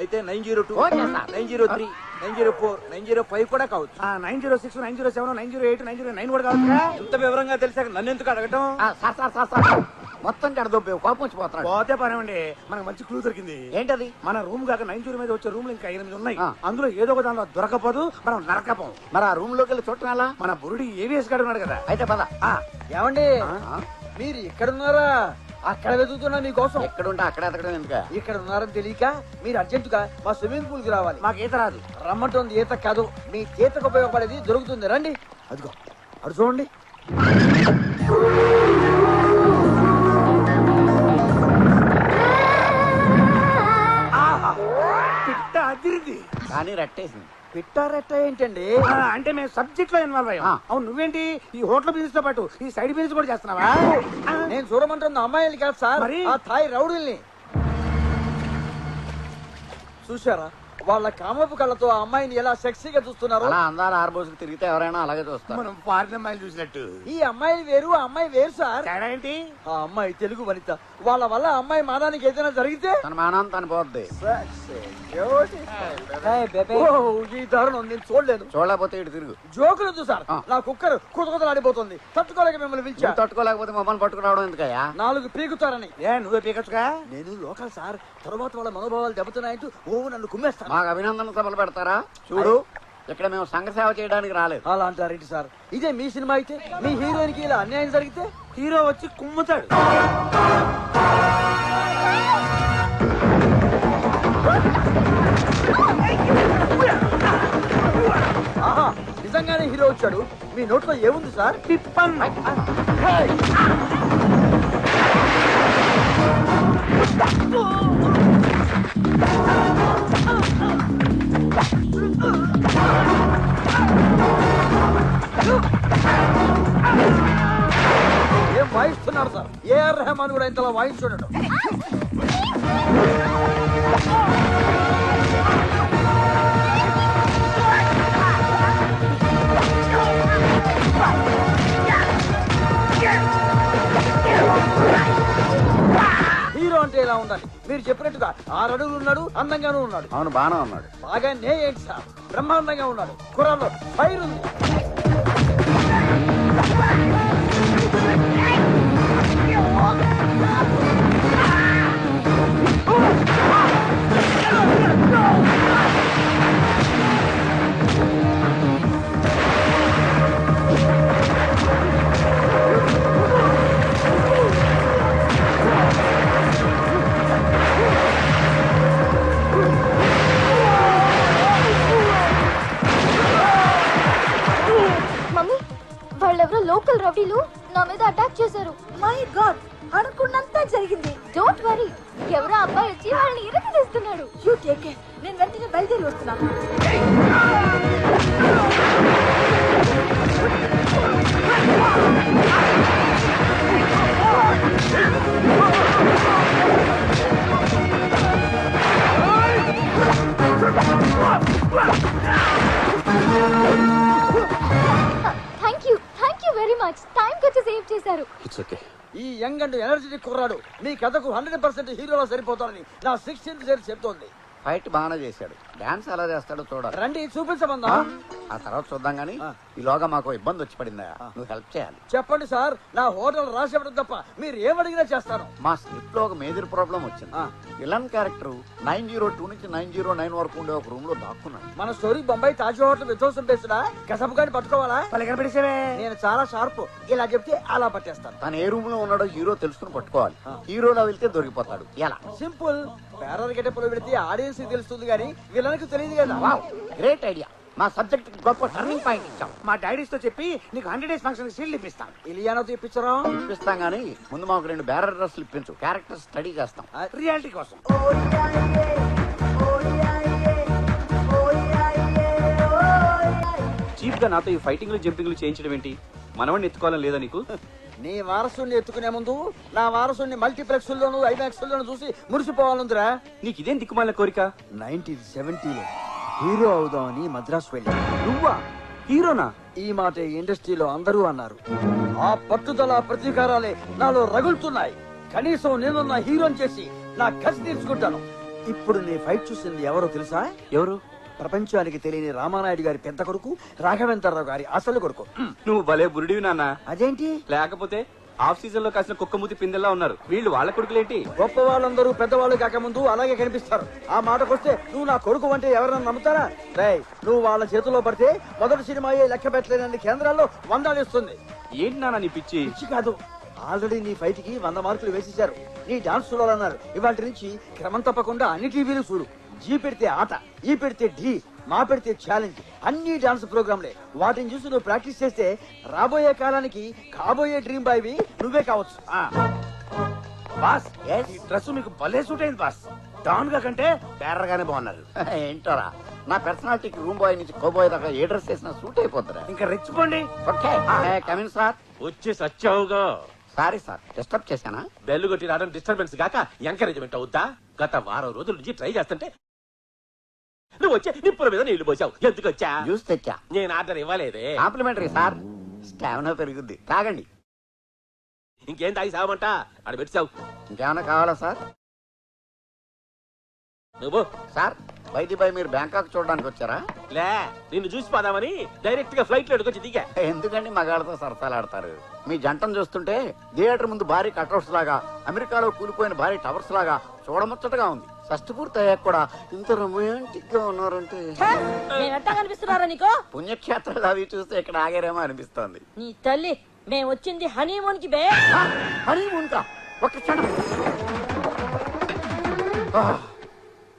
అయితే 902, ఓకే సార్. 903, 904, 905 కూడా కావచ్చు. 906, 907, 908, 909 కూడా కావచ్చు. ఇంత వివరంగా తెలిసాక నన్ను ఎందుకు అడగటం? సార్ సార్ సార్ సార్ మొత్తం కడదొబ్బే కోపం వచ్చిపోతున్నాడు. పోతే పనేమండి, మనకు మంచి క్లూ దొరికింది. ఏంటది? మన రూమ్ కాక 90 మీద వచ్చే రూమ్లు ఇంకా 8 ఉన్నాయి. అందులో ఏదో ఒక దానిలో దొరకపోదు, మనం నరకపోం. మరి ఆ రూమ్ లోకి వెళ్ళి చూడటం ఎలా? మన బురుడి ఏవిఎస్ గారు ఉన్నాడు కదా. అయితే పద. ఏమండి, మీరు ఇక్కడ ఉన్నారా? అక్కడ వెతుకుతున్నా మీకోసం. ఎక్కడుంటే అక్కడ ఎతకడం ఎందుక? ఇక్కడ ఉన్నారని తెలియక మీరు అర్జెంటుగా మా స్విమ్మింగ్ పూల్ కి రావాలి. మాకు ఈత రాదు. రమ్మంటుంది ఈత కాదు, మీ ఈతకు ఉపయోగపడేది దొరుకుతుంది. రండి. అదిగో అడు చూడండి. పిట్ట అదిరింది కానీ రెట్టేసింది. పిట్టారెట్ట ఏంటండి? అంటే మేము సబ్జెక్ట్ లో ఇన్వాల్వ్ అయ్యాం. అవును, నువ్వేంటి ఈ హోటల్ బిజినెస్ తో పాటు ఈ సైడ్ బిజినెస్ కూడా చేస్తున్నావా? నేను చూడమంటున్న అమ్మాయిలు కాదు సార్, మరి? ఆ థాయ్ రౌడీల్ని. చూసారా వాళ్ళ కామపు కళ్ళతో ఆ అమ్మాయిని ఎలా సెక్సీగా చూస్తున్నారు? అలా అందాల ఆర్బోసులు తిరిగితే ఎవరైనా అలాగే చూస్తారు. మనం ఫారిన్ అమ్మాయిలు చూసినట్టు. ఈ అమ్మాయి వేరు, ఆ అమ్మాయి వేరు సార్. తేడా ఏంటి? ఆ అమ్మాయి తెలుగు వనిత. వాళ్ళ వల్ల ఆ అమ్మాయి మానానికి ఏదైనా జరిగితే తన మానం తను పోద్ది. ఈ దారుణం నేను చూడలేదు. చూడలేకపోతే ఇటు తిరుగు. జోకులొద్దు సార్, నా కుక్కర్ కుతకుతలాడిపోతుంది. తట్టుకోలేక మిమ్మల్ని పిలిచా. నువ్వు తట్టుకోలేకపోతే మమ్మల్ని పట్టుకురావడం ఎందుకయ్యా? 4 పీకుతారని. నువ్వే పీకచ్చుగా. నేను లోకల్ సార్, తర్వాత వాళ్ళ మనోభావాలు దెబ్బతున్నాయంటూ నన్ను కుమ్మేస్తాను. మాకు అభినందన సభలు పెడతారా? చూడు, ఇక్కడ మేము సంఘ సేవ చేయడానికి రాలేదు. అలా అంటారేంటి సార్? ఇదే మీ సినిమా అయితే మీ హీరోయిన్ కి ఇలా అన్యాయం జరిగితే హీరో వచ్చి కుమ్ముతాడు. ఆహా, నిజంగానే హీరో వచ్చాడు. మీ నోట్లో ఏముంది సార్? టిప్పన్. ఏం వాయిస్తున్నారు సార్? ఏఆర్ రెహమాన్ కూడా ఇంతలా వాయించుండడు. హీరో అంటే ఇలా ఉండాలి. మీరు చెప్పినట్టుగా 6 అడుగులు ఉన్నాడు, అందంగానూ ఉన్నాడు. అవును, బాగానే ఉన్నాడు. బాగానే ఏంటి సార్, బ్రహ్మాండంగా ఉన్నాడు. కుర్రాల్లో ఫైర్ ఉంది. లోకల్ రౌడీలు నా మీద అటాక్ చేశారు. మై గాడ్, అనుకున్నంత జరిగింది. డోంట్ వరీ, ఎవరో అబ్బాయి వచ్చి వాళ్ళని ఇరగదీస్తున్నాడు. యూ టేక్ కేర్, నేను వెంటనే బయలుదేరి వస్తున్నాను. Thank you very much. Time వచ్చి సేవ్ చేశారు. It's okay. ఈ యంగ్ అండ్ ఎనర్జెటిక్ కుర్రాడు మీ కథకు 100% హీరోలో సరిపోతాడని నా 16th షేర్ చెప్తోంది. ఫైట్ బాగానే చేశాడు, డాన్స్ ఎలా చేస్తాడో చూడాలి. రండి చూపించమందా? ఆ తర్వాత చూద్దాం గానీ ఈలోగా మాకు ఇబ్బంది వచ్చి పడిందా, నువ్వు హెల్ప్ చేయాలి. చెప్పండి సార్, నా హోటల్ రాసేవడం తప్ప మీరు ఏమడిగినా చేస్తాను. మా స్క్రిప్ట్ లో ఒక మేజర్ ప్రాబ్లం వచ్చింది. విలన్ క్యారెక్టర్ 902 నుంచి 909 వరకు ఉండే ఒక రూమ్ లో దాక్కున్నాడు. మన స్టోరీ బొంబాయి తాజ్ హోటల్ విధ్వంసం పేస్తున్నా కసపు గాని పట్టుకోవాలా? కనపడేసేవే. నేను చాలా షార్ప్, ఇలా చెప్తే అలా పట్టేస్తాను. తను ఏ రూమ్ లో ఉన్నాడో హీరో తెలుసుకుని పట్టుకోవాలి. హీరోలో వెళ్తే దొరికిపోతాడు. ఎలా? సింపుల్. పేరర్ గెటప్లో వెళితే ఆడియన్స్ తెలుస్తుంది కానీ విలన్కి తెలియదు కదా. Great idea. మా సబ్జెక్ట్ గొప్ప టర్నింగ్ పాయింట్ ఇచ్చాం. మా డాడీస్ తో చెప్పి నీకు 100 days ఫంక్షన్ సీల్ ఇప్పిస్తాం. ఇలియానాతో ఇప్పించరా? ఇప్పిస్తాం గానీ ముందు మాకు 2 బ్యారర్ డ్రెస్లు ఇప్పించు, క్యారెక్టర్ స్టడీ చేస్తాం. రియాలిటీ కోసం. చీప్ గా నాతో ఈ ఫైటింగ్లు జంపింగ్లు చేయించడం ఏంటి? మనవాడిని ఎత్తుకోవాలని లేదా నీకు? నీ వారసుని ఎత్తుకునే ముందు నా వారసుని మల్టీప్లెక్స్ లోను ఐమాక్స్ లోను చూసి మురిసిపోవాలందిరా. నీకు ఇదేం దిక్కుమాలిన కోరిక? 1970లో హీరో అవుదామని మద్రాసు వెళ్ళా. నువ్వా హీరోనా? ఈ మాట ఇండస్ట్రీలో అందరూ అన్నారు. ఆ పట్టుదల ప్రతీకారాలే నాలో రగులుతున్నాయి. కనీసం నేను నా హీరోని చేసి నా కసి తీర్చుకుంటాను. ఇప్పుడు నీ ఫైట్ చూసింది ఎవరో తెలుసా? ఎవరు? ప్రపంచానికి తెలియని రామానాయుడు గారి పెద్ద కొడుకు, రాఘవేంద్రరావు గారి అసలు కొడుకు. నువ్వు భలే బురుడివి నాన్న. అదేంటి? లేకపోతే ఆఫ్ సీజన్ లో కాసిన కుక్క మూతి పిందెల్లా ఉన్నారు వీళ్ళు. వాళ్ళ కొడుకులేంటి? గొప్ప వాళ్ళందరూ పెద్దవాళ్ళు కాకముందు అలాగే కనిపిస్తారు. ఆ మాటకొస్తే నువ్వు నా కొడుకు అంటే ఎవరన్నా నమ్ముతారా? రేయ్, నువ్వు వాళ్ళ చేతిలో పడితే మొదటి సినిమాయే లెక్క పెట్టలేనన్ని కేంద్రాల్లో 100 ఇస్తుంది. ఏంటి నాన్న నీ పిచ్చి? పిచ్చి కాదు, ఆల్రెడీ నీ ఫైట్ కి 100 మార్కులు వేసేశారు. నీ డాన్స్ చూడాలన్నారు. ఇవాటి నుంచి క్రమం తప్పకుండా అన్ని టీవీలు చూడు. జీ పెడితే ఆట, ఈ పెడితే ఢీ, మా పెడితే ఛాలెంజ్, అన్ని డాన్స్ ప్రోగ్రాంలే. వాటిని చూసి నువ్వు ప్రాక్టీస్ చేస్తే రాబోయే కాలానికి కాబోయే డ్రీమ్ బాయ్ నువ్వే కావచ్చు. బాస్, ఈ డ్రెస్ మీకు భలే సూట్ అయింది బాస్. డాన్ గా కంటే బేరర్ గానే బాగున్నారు. ఏంటోరా, నా పర్సనాలిటీకి రూమ్ బాయ్ నుంచి కోబాయ్ దాకా ఏ డ్రెస్ వేసినా సూట్ అయిపోతారా. ఇంకా రెచ్చిపోండి. Okay, come in sir. వచ్చి సచ్చావుగా. సారీ సార్, డిస్టర్బ్ చేశానా? బెల్లు కొట్టి రావడం డిస్టర్బెన్స్ గాక ఎంకరేజ్మెంట్ అవుద్దా? గత వారం రోజుల నుంచి ట్రై చేస్తుంటే నువ్వు వచ్చే నిప్పుల మీద నీళ్లు పోసావు. ఎందుకు వచ్చా? జ్యూస్ తెచ్చా. నేను ఆర్డర్ ఇవ్వలేదే. కాంప్లిమెంటరీ సార్, స్టామినా పెరుగుద్ది, తాగండి. ఇంకేం తాగి సావమంట? ఆడ పెట్టావు. ఇంకేమైనా కావాలా సార్? నువ్వు సార్, బయటి బై మీరు బ్యాంకాక్ చూడడానికి వచ్చారా? లే, నిన్ను చూసిపోదామని డైరెక్ట్ గా ఫ్లైట్ లో ఎడుకొచ్చి దిగా. ఎందుకండి మగాళ్ళతో సరసాలాడతారు? మీ జంటను చూస్తుంటే థియేటర్ ముందు భారీ కట్అవుట్స్ లాగా, అమెరికాలో కూలిపోయిన భారీ టవర్స్ లాగా చూడముచ్చటగా ఉంది. షష్టి పూర్తి అయ్యాక కూడా ఇంత రొమాంటిక్ గా ఉన్నారంటే కనిపిస్తున్నారా నీకు? పుణ్యక్షేత్రాలు అవి చూస్తే ఇక్కడ ఆగారేమో అనిపిస్తోంది. నీ తల్లి, మేము వచ్చింది హనీమూన్ కి బే. హనీమూన్ కా? ఒక క్షణం.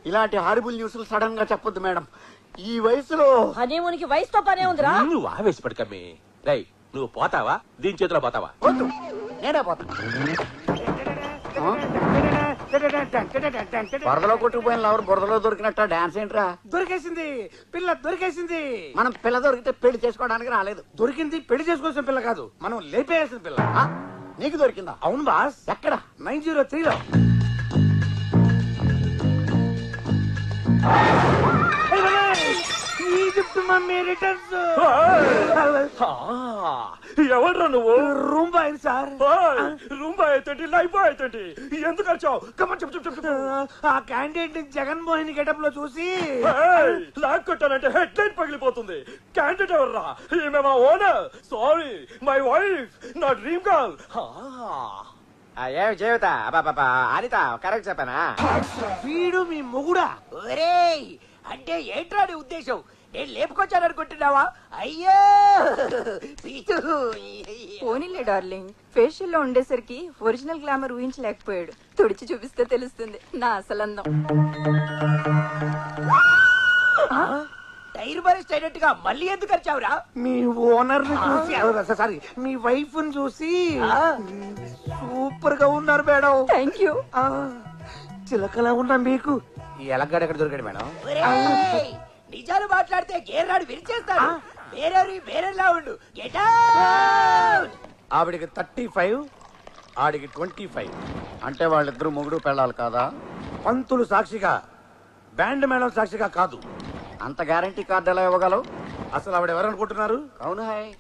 ఇలాంటి హారిబుల్ న్యూస్ సడన్ గా చెప్పొద్దు మేడం. ఈ వయసులో హనీమూన్ కి వయసుతో పనే ఉందిరా. నువ్వు ఆవేశపడకమ్మి. రై, నువ్వు పోతావా? దీని చేతిలో పోతావా? వద్దు, నేనే పోతా. బురదలో కొట్టుకుపోయిన లవర్ బురదలో దొరికినట్ట డాన్స్ ఏంట్రా? దొరికేసింది పిల్ల, దొరికేసింది. మనం పిల్ల దొరికితే పెళ్లి చేసుకోవడానికి రాలేదు. దొరికింది పెళ్లి చేసుకోవాల్సిన పిల్ల కాదు, మనం లేపేయాల్సిన పిల్ల. నీకు దొరికిందా? అవును బాస్. ఎక్కడ? 903లో. Egypt mummy returns. ఎవడ్రా నువ్వు? Room boy sir. Room boy అయితే లైఫ్ బాయ్ అయితే ఎందుకు వచ్చావు? కమన్ చెప్పు చెప్పు చెప్పు. ఆ క్యాండిడేట్ జగన్మోహన్ గెటప్ లో చూసి లాక్ కొట్టానంటే హెడ్ లైన్ పగిలిపోతుంది. క్యాండిడేట్ ఎవర్రా? ఈమె మా ఓనర్. సారీ, మై వైఫ్, నా డ్రీమ్ గర్ల్. ఏమి జీవిత అనిత కరెక్ట్ చెప్పానా? వీడు మీ మొగుడా? ఒరేయ్, అంటే ఏంట్రా నీ ఉద్దేశం? నేను లేపుకొచ్చాను అనుకుంటున్నావా? అయ్యో పోనీలే డార్లింగ్, ఫేషియల్ లో ఉండేసరికి ఒరిజినల్ గ్లామర్ ఊహించలేకపోయాడు. తుడిచి చూపిస్తే తెలుస్తుంది నా అసలందం. టైర్ డబ్బులు భరిస్తే అయినట్టుగా మళ్ళీ ఎందుకు ఖర్చావురా? మీ ఓనర్ చూసి సారీ మీ వైఫ్ చూసి సూపర్ గా ఉన్నారు మేడం. Thank you. చిలకలా ఉన్నా మీకు ఈ ఎలగాడు ఎక్కడ దొరికాడు మేడం? ఒరేయ్, నిజాలు మాట్లాడితే గేర్రాడు విరిచేస్తాడు. వేరేలా ఉండు. Get out. ఆవిడికి 35, ఆడికి 25. అంటే వాళ్ళిద్దరు మొగుడు పెళ్ళాలి కాదా? పంతులు సాక్షిగా, బ్యాండ్ మేడం సాక్షిగా కాదు. అంత గ్యారంటీ కార్డు ఎలా ఇవ్వగలవు? అసలు ఆవిడ ఎవరనుకుంటున్నారు? అవును హాయ్.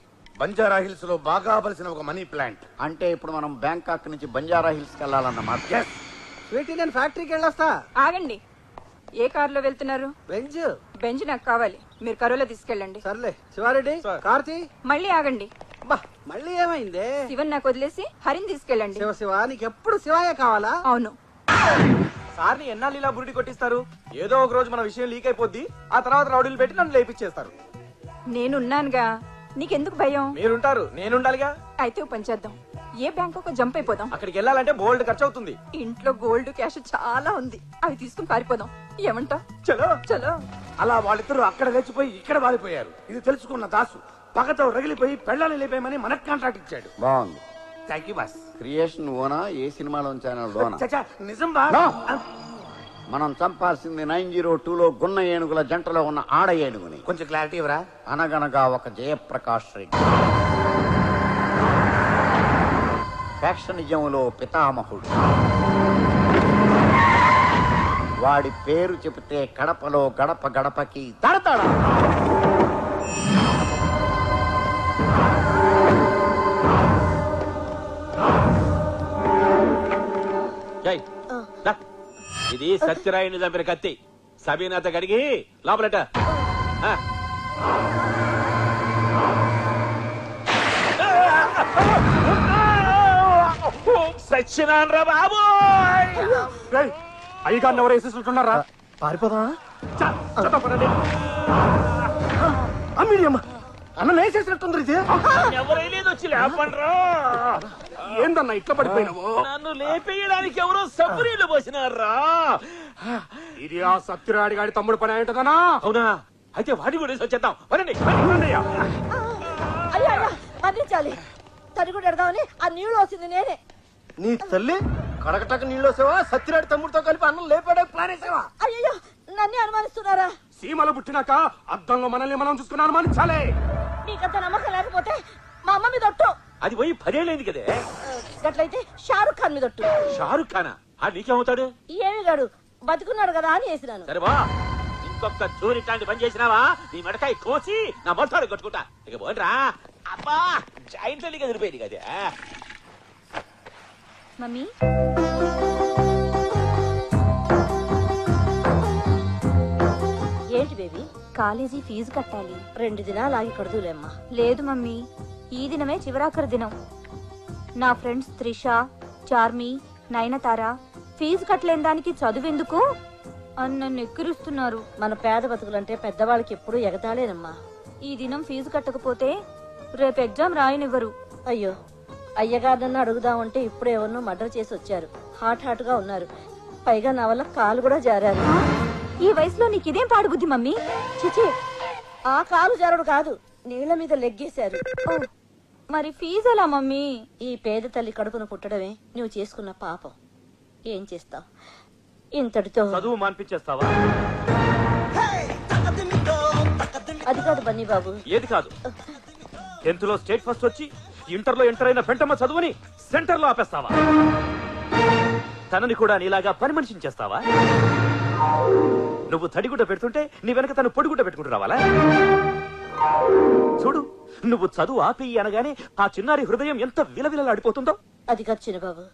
బంజారా హిల్స్ లో బాగా బలిసిన ఒక మనీ ప్లాంట్. అంటే ఇప్పుడు మనం బ్యాంకాక్ నుంచి బంజారా హిల్స్ కి వెళ్ళాలన్నమాట. స్వీటీ, నేను ఫ్యాక్టరీకి వెళ్ళొస్తా. ఆగండి. ఏ కారులో వెళ్తున్నారు? బెంజ్. బెంజ్ నాకు కావాలి. మీరు కరోలో తీసుకెళ్ళండి. సర్లే. శివారెడ్డి, కార్తీ. మళ్ళీ ఆగండి. బా, మళ్ళీ ఏమైంది? శివన్ నాకు వదిలేసి హరిని తీసుకెళ్ళండి. శివ శివ, నీకు ఎప్పుడు శివాయ కావాలా? అవును. సార్ని ఎన్నాళ్ళు ఇలా బురిడి కొట్టిస్తారు? ఏదో ఒక రోజు మన విషయం లీక్ అయిపోద్ది, ఆ తర్వాత రౌడీలు పెట్టి నన్ను లేపించేస్తారు. నేనున్నానుగా, నీకెందుకు భయం? మీరుంటారు, నేనుండాలిగా. అయితే ఓ పని చేద్దాం. ఏ బ్యాంక్ ఒక జంప్ అయిపోదాం. అక్కడికి వెళ్ళాలంటే బోల్డ్ ఖర్చు అవుతుంది. ఇంట్లో గోల్డ్ క్యాష్ చాలా ఉంది, అవి తీసుకుని పారిపోదాం. ఏమంటావ్? చలో చలో. అలా వాళ్ళిద్దరూ అక్కడ లేచిపోయి ఇక్కడ వాలిపోయారు. ఇది తెలుసుకున్న దాసు పగతో రగిలిపోయి పెళ్ళాన్ని లేపేయమని మనకు కాంట్రాక్ట్ ఇచ్చాడు. బాగుంది. Thank you boss. క్రియేషన్ ఓనా, ఏ సినిమాలోంచి లోనా? చచ్చా, నిజం బా. మనం చంపాల్సింది 902లో గున్న ఏనుగుల జంటలో ఉన్న ఆడ ఏనుగుని. కొంచెం క్లారిటీ ఇవ్వరా? అనగనగా ఒక జయప్రకాష్ రెడ్డి, ఫ్యాక్షనిజంలో పితామహుడు. వాడి పేరు చెబితే కడపలో గడప గడపకి దడదడ. ఇది సత్యరాయుని చంపిన కత్తి. సబీనాథ గడిగి లోపలట. సచ్చినాన్రా బాబు. అయ్యగారిని ఎవరు వేసేస్తున్నారా? పారిపోదా? అమ్మ అన్న వేసేసినట్టుంది. ఇది ఎవరైలేదు, వచ్చి లేపండ్రా. ఏందన్నా ఇట్లా పడిపోయినావు? నన్ను లేపేయడానికి ఎవరో సబ్బురీలు పోసినారా? ఇది ఆ సత్యరాడి గాడి తమ్ముడు పని అయింటదనా? అవునా? అయితే వాడి కూడా వచ్చేద్దాం. అందించాలి. తడి కూడా ఎడదామని ఆ నీళ్లు వచ్చింది నేనే. నీ తల్లి కడకటక నీళ్ళు వస్తావా? సత్యరాడి తమ్ముడితో కలిపి అన్నం లేపాడే ప్లాన్ వేసావా? అయ్యో, నన్నే అనుమానిస్తున్నారా? సీమలు పుట్టినాక అద్దంలో మనల్ని మనం చూసుకుని అనుమానించాలి. నీకంత నమ్మకం లేకపోతే మా అమ్మ మీద ఒట్టు. అది పోయి 10 ఏళ్ళైంది కదే. అట్లయితే షారుఖ్ ఖాన్ మీద ఒట్టు. షారుఖ్ ఖానా? ఆ నీకేమవుతాడు? ఏమి గాడు బతుకున్నాడు కదా అని వేసినాను. సరే బా, ఇంకొక చోరీ ఇట్లాంటి పని చేసినావా నీ మెడకాయ కోసి నా మొత్తాడు కొట్టుకుంటా. ఇక పోండ్రా. అబ్బా, జాయింట్ లీగ్ ఎదిరిపోయింది కదే. మమ్మీ, ఏంటి బేబీ? కాలేజీ ఫీజు కట్టాలి. 2 దినాలు ఆగి కడుదులేమ్మా. లేదు మమ్మీ, ఈ దినమే చివరాఖరి దినం. నా ఫ్రెండ్స్ త్రిష, చార్మి, నయనతార ఫీజు కట్టలేని దానికి చదువెందుకు అని నన్ను ఎక్కిరిస్తున్నారు. మన పేద బతుకులంటే పెద్దవాళ్ళకి ఎప్పుడు ఎగతాళేనమ్మా. ఈ దినం ఫీజు కట్టకపోతే రేపు ఎగ్జామ్ రాయనివ్వరు. అయ్యో, అయ్యగారినన్ను అడుగుదామంటే ఇప్పుడు ఎవరినో మర్డర్ చేసి వచ్చారు. హాట్ గా ఉన్నారు. పైగా నా వల్ల కాలు కూడా జారారు. ఈ వయసులో నీకిదేం పాడుబుద్ధి మమ్మీ? చిచి, ఆ కాలు జారుడు కాదు, నీళ్ల మీద లెగ్గేశారు. మరి ఫీజు ఎలా మమ్మీ? ఈ పేద తల్లి కడుపున పుట్టడమే నువ్వు చేసుకున్న పాపం. ఏం చేస్తావు? ఇంతటితో చదువు మాన్పించేస్తావా? అది కాదు బన్నీ బాబు. ఏది కాదు? 10th లో స్టేట్ ఫస్ట్ వచ్చి ఇంటర్ లో ఎంటర్ అయిన పెంటమ్మ చదువుని సెంటర్ లో ఆపేస్తావా? తనని కూడా నీలాగా పని మనిషిని చేస్తావా? నువ్వు తడిగుడ్డ పెడుతుంటే నీ వెనక తను పొడిగుడ్డ పెట్టుకుంటూ రావాలా? చూడు, నువ్వు చదువు ఆపి అనగానే ఆ చిన్నారి హృదయం ఎంత విలవిలలాడిపోతుందో. అది కాదు చిన్నబాబు,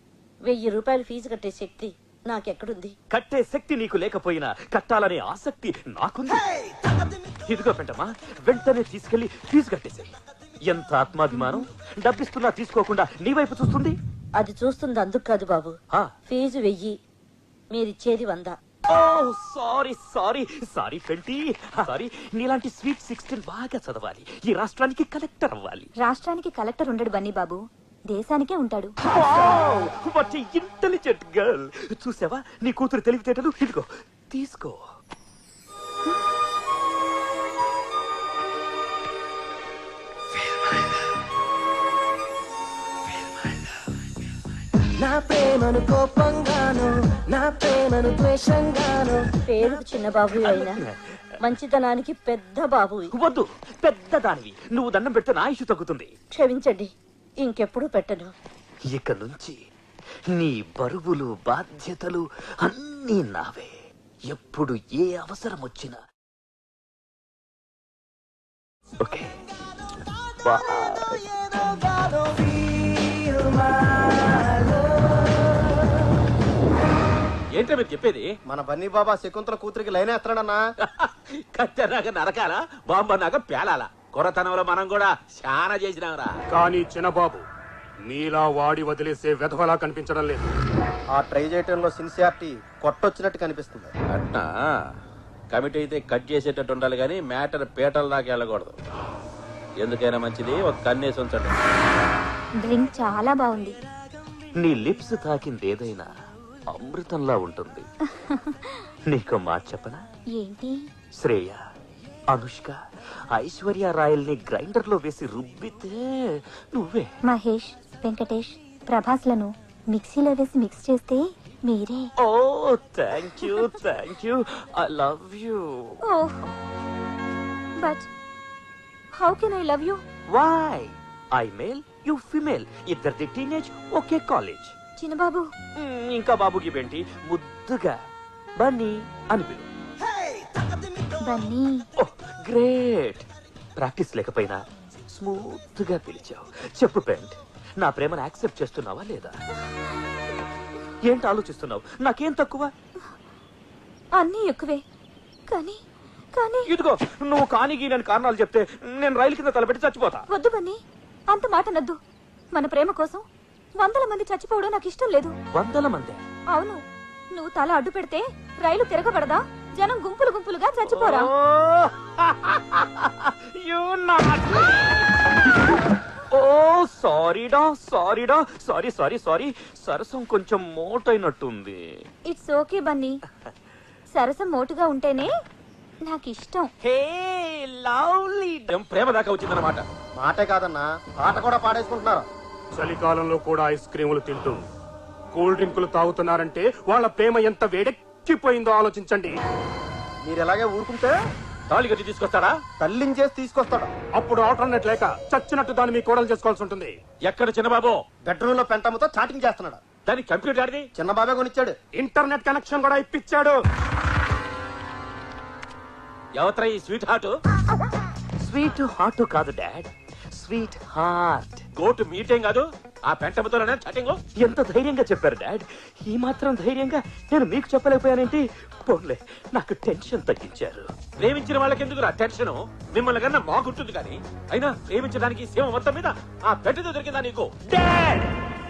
1000 రూపాయలు ఫీజు కట్టే శక్తి నాకెక్కడుంది? కట్టే శక్తి నీకు లేకపోయినా కట్టాలనే ఆసక్తి నాకుంది. ఇదిగో పెంటమ్మా, వెంటనే తీసుకెళ్లి ఫీజు కట్టేశాయి. ఎంత ఆత్మాభిమానం! డబ్బిస్తున్నా తీసుకోకుండా నీ వైపు చూస్తుంది. అది చూస్తుంది అందుకు కాదు బాబు. ఫీజు 1000, మీరిచ్చేది 100. సారీ సారీ సారీ పెంటి, సారీ. నీలాంటి స్వీట్ 16 బాగా చదవాలి, ఈ రాష్ట్రానికి కలెక్టర్ అవ్వాలి. రాష్ట్రానికి కలెక్టర్ ఉండడు బన్నీ బాబు, దేశానికే ఉంటాడు. What a intelligent girl. చూసావా నీ కూతురు తెలివితేటలు? ఇదిగో తీసుకో. నా ప్రేమను కోపంగాను నా ప్రేమను ద్వేషంగాను. పేరుకు చిన్న బాబు అయినా మంచితనానికి పెద్ద బాబు. వద్దు, పెద్ద దానివి. నువ్వు దండం పెడితే నా ఇష్యూ తగ్గుతుంది. క్షమించండి, ఇంకెప్పుడు పెట్టను. ఇక నుంచి నీ బరువులు బాధ్యతలు అన్నీ నావే. ఎప్పుడు ఏ అవసరం వచ్చినా. ఓకే, ఏంటో మీరు చెప్పేది? మన బన్నీ బాబా శకుంతల కూతురికి లైన్ వేస్తాడన్నా. కత్తెనాక నరకాల, బాంబన్నాక పేలాల. కొరతనంలో మనం కూడా చాలా చేసినాంరా. కానీ చిన్నబాబు మీలా వాడి వదిలేసే వెధవలా కనిపించడం లేదు. ఆ ట్రై చేయటంలో సిన్సియారిటీ కొట్టొచ్చినట్టు కనిపిస్తుంది. అట్నా కమిటీ అయితే కట్ చేసేటట్టు ఉండాలి కానీ మ్యాటర్ పీటల దాకా వెళ్ళకూడదు. ఎందుకైనా మంచిది ఒక కన్నేసి ఉంచండి. డ్రింక్ చాలా బాగుంది. నీ లిప్స్ తాకింది ఏదైనా అమృతంలా ఉంటుంది. నీకు మాట చెప్పనా? ఏంటి? శ్రేయ, అనుష్క, ఐశ్వర్య రాయల్ని గ్రైండర్ లో వేసి రుబ్బితే నువ్వే. మహేష్, వెంకటేష్, ప్రభాస్లను మిక్సీలో వేసి మిక్స్ చేస్తే మీరే. Oh thank you, thank you, I love you. Oh, but how can I love you? Why? I male, you female, ఇద్దరిది టీనేజ్, ఒకే కాలేజ్. చిన్నబాబు. ఇంకా బాబుకి బెంటి ముద్దుగా బన్నీ అని పిలు. బన్నీ. Oh great. ప్రాక్టీస్ లేకపోయినా స్మూత్ గా పిలిచావు. చెప్పు పెంట్, నా ప్రేమను యాక్సెప్ట్ చేస్తున్నావా లేదా? ఏంటి ఆలోచిస్తున్నావు? నాకేం తక్కువ? అన్నీ ఎక్కువే. కానీ కానీ ఇదిగో నువ్వు కానిగి నేను కారణాలు చెప్తే నేను రైలు కింద తలపెట్టి చచ్చిపోతా. వద్దు బన్నీ, అంత మాట నద్దు. మన ప్రేమ కోసం 100 మంది చచ్చిపోవడం నాకు ఇష్టం లేదు. 100 మంది? అవును. నువ్వు తల అడ్డు పెడితే రైలు తిరగబడదా? జనం గుంపులు గుంపులుగా చచ్చిపోరా? ఓ సారీడా, సారీడా, సారీ సారీ సారీ. సరసం కొంచెం మోటైనట్టుంది. It's okay Bunny. సరసం మోటుగా ఉంటేనే నాకు ఇష్టం. హే లవ్లీ. ప్రేమ దాకా వచ్చిందన్నమాట. మాటే కాదన్నా, పాట కూడా పాడేసుకుంటున్నారు. చలికాలంలో కూడా ఐస్ క్రీములు తింటూ కూల్ డ్రింకులు తాగుతున్నారంటే వాళ్ళ ప్రేమ ఎంత వేడెక్కిపోయిందో ఆలోచించండి. మీరు ఎలాగే ఊరుకుంటే తాళి కట్టి తీసుకొస్తాడా? తల్లించేసి తీసుకొస్తాడా? అప్పుడు ఆల్టర్నేట్ లేక చచ్చినట్టు దాన్ని మీ కోడలు చేసుకోవాల్సి ఉంటుంది. ఎక్కడ చిన్నబాబు? బెడ్రూమ్ లో పెంటమ్మతో చాటింగ్ చేస్తున్నాడు. దానికి కంప్యూటర్ ఆడిది చిన్నబాబే కొనిచ్చాడు. ఇంటర్నెట్ కనెక్షన్ కూడా ఇప్పించాడు. ఎవత్రా ఈ స్వీట్ హార్ట్? స్వీట్ హార్ట్ కాదు డాడ్, స్వీట్ హార్ట్. గోటు మీటేం కాదు, ఆ పెంటమ్మతోనే చాటింగ్. ఎంత ధైర్యంగా చెప్పారు డాడ్. ఈ మాత్రం ధైర్యంగా నేను మీకు చెప్పలేకపోయానేంటి? పోన్లే, నాకు టెన్షన్ తగ్గించారు. ప్రేమించిన వాళ్ళకి ఎందుకు రా టెన్షన్? మిమ్మల్ని కన్నా మాకుంటుంది కానీ. అయినా ప్రేమించడానికి సీమ మొత్తం మీద ఆ పెంటతో దొరికిందా నీకు? డాడ్,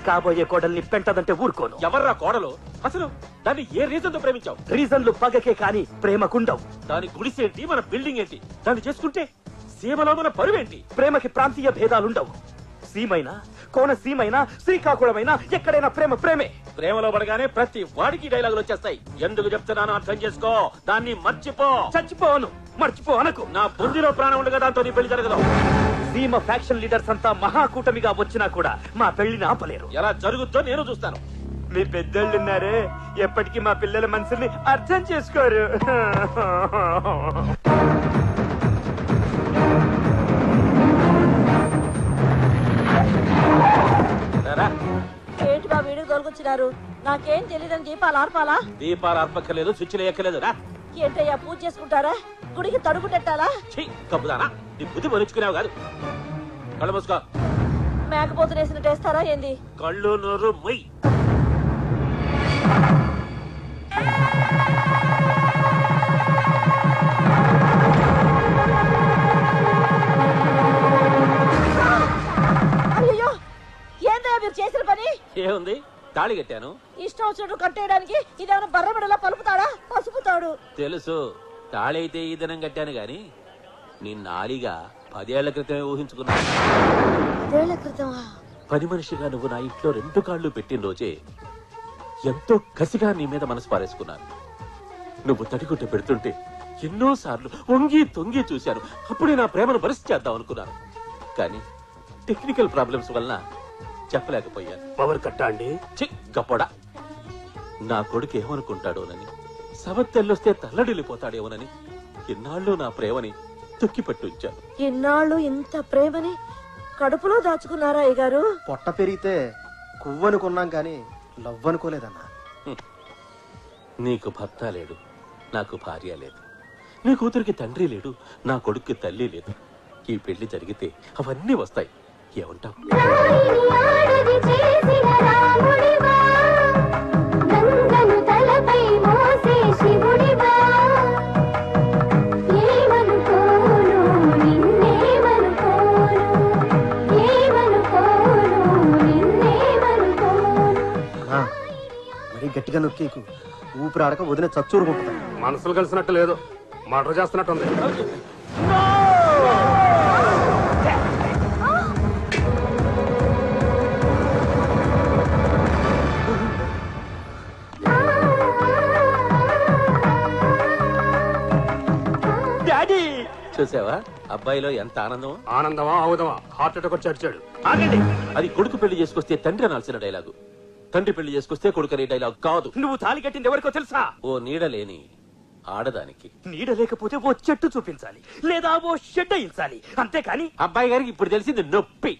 కాబోయే కోడల్ని పెంటదంటే ఊరుకోను. ఎవర్రా కోడలు? అసలు దాన్ని ఏ రీజన్ తో ప్రేమించావు? రీజన్లు పగకే కాని ప్రేమకుండవు. దాని గుడిసేంటి, మన బిల్డింగ్ ఏంటి? దాన్ని చేసుకుంటే సీమలో మన పరువేంటి? ప్రేమకి ప్రాంతీయ భేదాలుండవు. సీమైనా, కోనసీమైనా, శ్రీకాకుళమైనా ఎక్కడైనా ప్రేమ ప్రేమే. ప్రేమలో పడగానే ప్రతి వాడికి డైలాగులు వచ్చేస్తాయి. ఎందుకు చెప్తున్నానో అర్థం చేసుకో. దాన్ని మర్చిపో. చచ్చిపోను, మర్చిపో అనకు. నా బుద్ధిలో ప్రాణం ఉండగా దాంతో నీ పెళ్లి జరగదు. సీమ ఫ్యాక్షన్ లీడర్స్ అంతా మహాకూటమిగా వచ్చినా కూడా మా పెళ్లిని ఆపలేరు. ఎలా జరుగుద్దో నేను చూస్తాను. మీ పెద్దోళ్ళున్నారే, ఎప్పటికీ మా పిల్లల మనసుల్ని అర్థం చేసుకోరు. ఏంటి బాబు వీడికి తోలుకొచ్చినారు? నాకేం తెలియదని దీపాలు ఆర్పాలా? దీపాలు ఆర్పక్కర్లేదు, స్విచ్లు ఎక్కలేదు. రా ఏంటయ్యా, పూజ చేసుకుంటారా? గుడికి తడుగు పెట్టాలా? కప్పుదానా? నీ బుద్ధి మరుచుకునేవు కాదు. కళ్ళు మూసుకో. మేకపోతులు వేసినట్టు వేస్తారా ఏంది? కళ్ళు నోరు మొయ్. అయ్యో, ఏందయ్యా మీరు చేసిన పని? ఏముంది, తాళి కట్టాను. ఇష్టం వచ్చినట్టు కట్టేయడానికి ఇదేమైనా బర్రబిడలా పలుపుతాడా? పసుపుతాడు. తెలుసు, తాళి అయితే ఈ దినం కట్టాను గాని నీ నాలిగా 10 ఏళ్ల క్రితమే ఊహించుకున్నాను. 10 ఏళ్ల క్రితమా? పని మనిషిగా నువ్వు నా ఇంట్లో 2 కాళ్ళు పెట్టిన రోజే ఎంతో కసిగా నీ మీద మనసు పారేసుకున్నాను. నువ్వు తడిగుడ్డ పెడుతుంటే ఎన్నోసార్లు వంగి తొంగి చూశాను. అప్పుడే నా ప్రేమను బరిసి చేద్దాం అనుకున్నాను. కానీ టెక్నికల్ ప్రాబ్లమ్స్ వలన చెప్పలేకపోయాను. పవర్ కట్టా అండి? గప్పడా, నా కొడుకు ఏమనుకుంటాడోనని, సవత్తెల్లొస్తే తల్లడిల్లిపోతాడేమోనని ఇన్నాళ్ళు నా ప్రేమని తొక్కిపట్టుంచాను. ఇన్నాళ్ళు ఇంత ప్రేమని కడుపులో దాచుకున్నారా అయ్యగారు? పొట్ట పెరిగితే కొవ్వనుకున్నాం కానీ లవ్ అనుకోలేదన్నా. నీకు భర్త లేడు, నాకు భార్య లేదు. నీ కూతురికి తండ్రి లేడు, నా కొడుక్కి తల్లి లేదు. ఈ పెళ్లి జరిగితే అవన్నీ వస్తాయి. ఏమంటావు? మరీ గట్టిగా నొక్కేకు, ఊపిరాడక వదిన చచ్చూరుకుంటుంది. మనసులు కలిసినట్టు లేదు, మర్డర్ చేస్తున్నట్టుంది. డాడీ, చూసావా అబ్బాయిలో ఎంత ఆనందం? ఆనందమా అవుదమా, హార్ట్ అటాక్ వచ్చి అడిచాడు. ఆగండి, అది కొడుకు పెళ్లి చేసుకొస్తే తండ్రి అనాల్సిన డైలాగు, తండ్రి పెళ్లి చేసుకొస్తే కొడుకు అనే డైలాగ్ కాదు. నువ్వు తాళి కట్టింది ఎవరికో తెలుసా? ఓ నీడ లేని ఆడదానికి. నీడ లేకపోతే ఓ చెట్టు చూపించాలి, లేదా ఓ షెడ్ అయించాలి, అంతేకాని అబ్బాయి గారికి ఇప్పుడు తెలిసింది నొప్పి.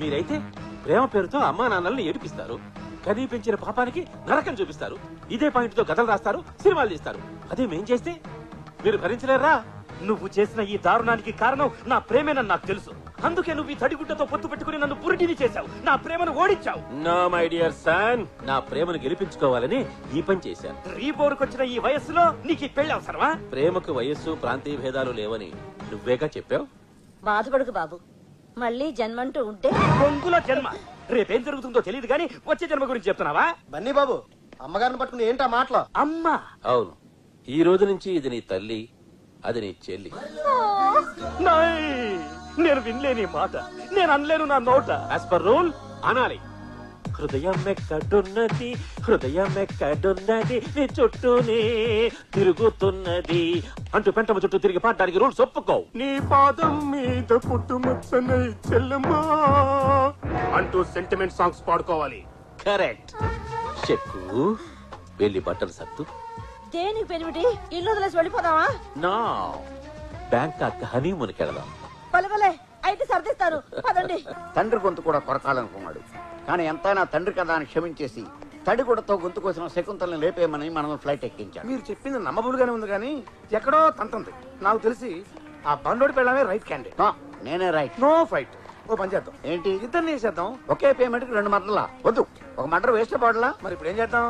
మీరైతే ప్రేమ పేరుతో అమ్మా నాన్నల్ని ఏడిపిస్తారు, కనీ పెంచిన పాపానికి నరకం చూపిస్తారు, ఇదే పాయింట్ తో కథలు రాస్తారు, సినిమాలు తీస్తారు. అదే మేం చేస్తే మీరు భరించలేరా? నువ్వు చేసిన ఈ దారుణానికి కారణం నా ప్రేమేనని నాకు తెలుసు. అందుకే నువ్వు ఈ తడిగుడ్డతో పొత్తు పెట్టుకుని నన్ను పురిటిని చేశావు, నా ప్రేమను ఓడించావు. నో మై డియర్ సన్, నా ప్రేమను గెలిపించుకోవాలని ఈ పని చేశాను. రీబోర్కొచ్చిన ఈ వయస్సులో నీకు ఈ పెళ్లి అవసరమా? ప్రేమకు వయస్సు ప్రాంతీయ భేదాలు లేవని నువ్వేగా చెప్పావు. బాధపడకు బాబు, మళ్ళీ జన్మంటూ ఉంటే బొంగుల జన్మ. రేపేం జరుగుతుందో తెలియదు గానీ వచ్చే జన్మ గురించి చెప్తున్నావా? బన్నీ బాబు, అమ్మగారిని పట్టుకుని ఏంటా మాటలు? అమ్మా? అవును, ఈ రోజు నుంచి ఇది నీ తల్లి, అది నీ చెల్లి. నేను వినలేని మాట, నేను అనలేను నా నోట. యాజ్ పర్ రూల్ అనాలి. హృదయం ఎక్కడున్నది, హృదయం ఎక్కడున్నది, నీ చుట్టూనే తిరుగుతున్నది అంటూ పెంటమ్మ చుట్టూ తిరిగి పాడడానికి రూల్స్ ఒప్పుకో. నీ పాదం మీద పుట్టుమచ్చనై చెల్లమ్మా అంటూ సెంటిమెంట్ సాంగ్స్ పాడుకోవాలి. కరెక్ట్. చెక్కు వెళ్ళి బట్టలు సత్తు. దేనికి పెనిమిటి? ఇల్లు వదిలేసి వెళ్ళిపోదామా? నా బ్యాంకాక్ హనీమూన్కి వెళదాం. పలవలే, అయితే సర్దిస్తారు, పదండి. తండ్రి గొంతు కూడా కొరకాలనుకున్నాడు, కానీ ఎంతైనా తండ్రి కదా అని క్షమించేసి తడిగుడతో గొంతు కోసం శకుంతలను లేపేయమని మనం ఫ్లైట్ ఎక్కించాం. మీరు చెప్పింది నమ్మబులుగానే ఉంది కానీ ఎక్కడో తంతుంది. నాకు తెలిసి ఆ బండోడి పెళ్ళమే రైట్ క్యాండిడేట్. నేనే రైట్. No fight. ఓ పని చేద్దాం. ఏంటి? ఇద్దరిని వేసేద్దాం. ఒకే పేమెంట్ కి 2 మర్డర్లా? వద్దు, ఒక మర్డర్ వేస్ట్ పడలా. మరి ఇప్పుడు ఏం చేద్దాం?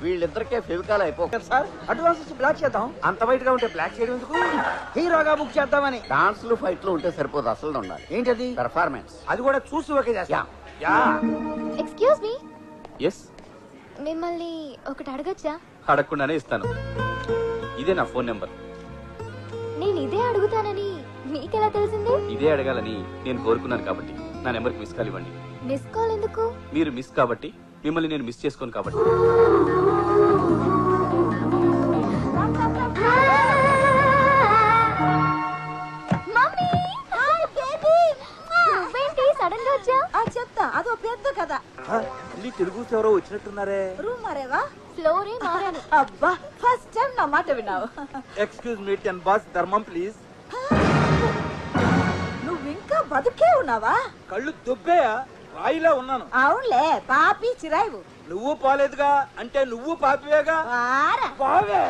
వీళ్ళిద్దరికే ఫెవికాల్ అయిపోతుంది సార్. అడ్వాన్స్ ఇచ్చి బ్లాక్ చేద్దాం. అంత వైట్ గా ఉంటే బ్లాక్ చేయడం ఎందుకు? హీరోగా బుక్ చేద్దామని. డాన్స్లు ఫైట్లు ఉంటే సరిపోదు, అసలు ఉండాలి. ఏంటది? పెర్ఫార్మెన్స్. అది కూడా చూసి ఓకే చేస్తా. ఎక్స్క్యూజ్ మీ, ఎస్, మిమ్మల్ని ఒకటి అడగచ్చా? అడగకుండానే ఇస్తాను. ఇదే నా ఫోన్ నెంబర్. నేను ఇదే అడుగుతానని మీకెలా తెలిసింది? ఇదే అడగాలని నేను కోరుకున్నాను కాబట్టి నా నెంబర్కి మిస్ కాల్ ఇవ్వండి. మిస్ కాల్ ఎందుకు? మీరు మిస్ కాబట్టి, మిమ్మల్ని నేను మిస్ చేసుకోను కాబట్టి. సడన్ గా వచ్చా? చెప్తా, అదో పెద్ద కథ. తెలుగు ఎవరో వచ్చినట్టున్నారే. రూమ్ మారేవా? ఫ్లోరే మారాను. అబ్బా, ఫస్ట్ టైం నా మాట విన్నావు. ఎక్స్క్యూజ్ మీ, 10 బాస్ ధర్మం ప్లీజ్. నువ్వు ఇంకా బతుకే ఉన్నావా? కళ్ళు దుబ్బేయా? రాయిలా ఉన్నాను. అవునులే, పాపి చిరాయివు. నువ్వు పోలేదుగా, అంటే నువ్వు పాపివేగా. పావే.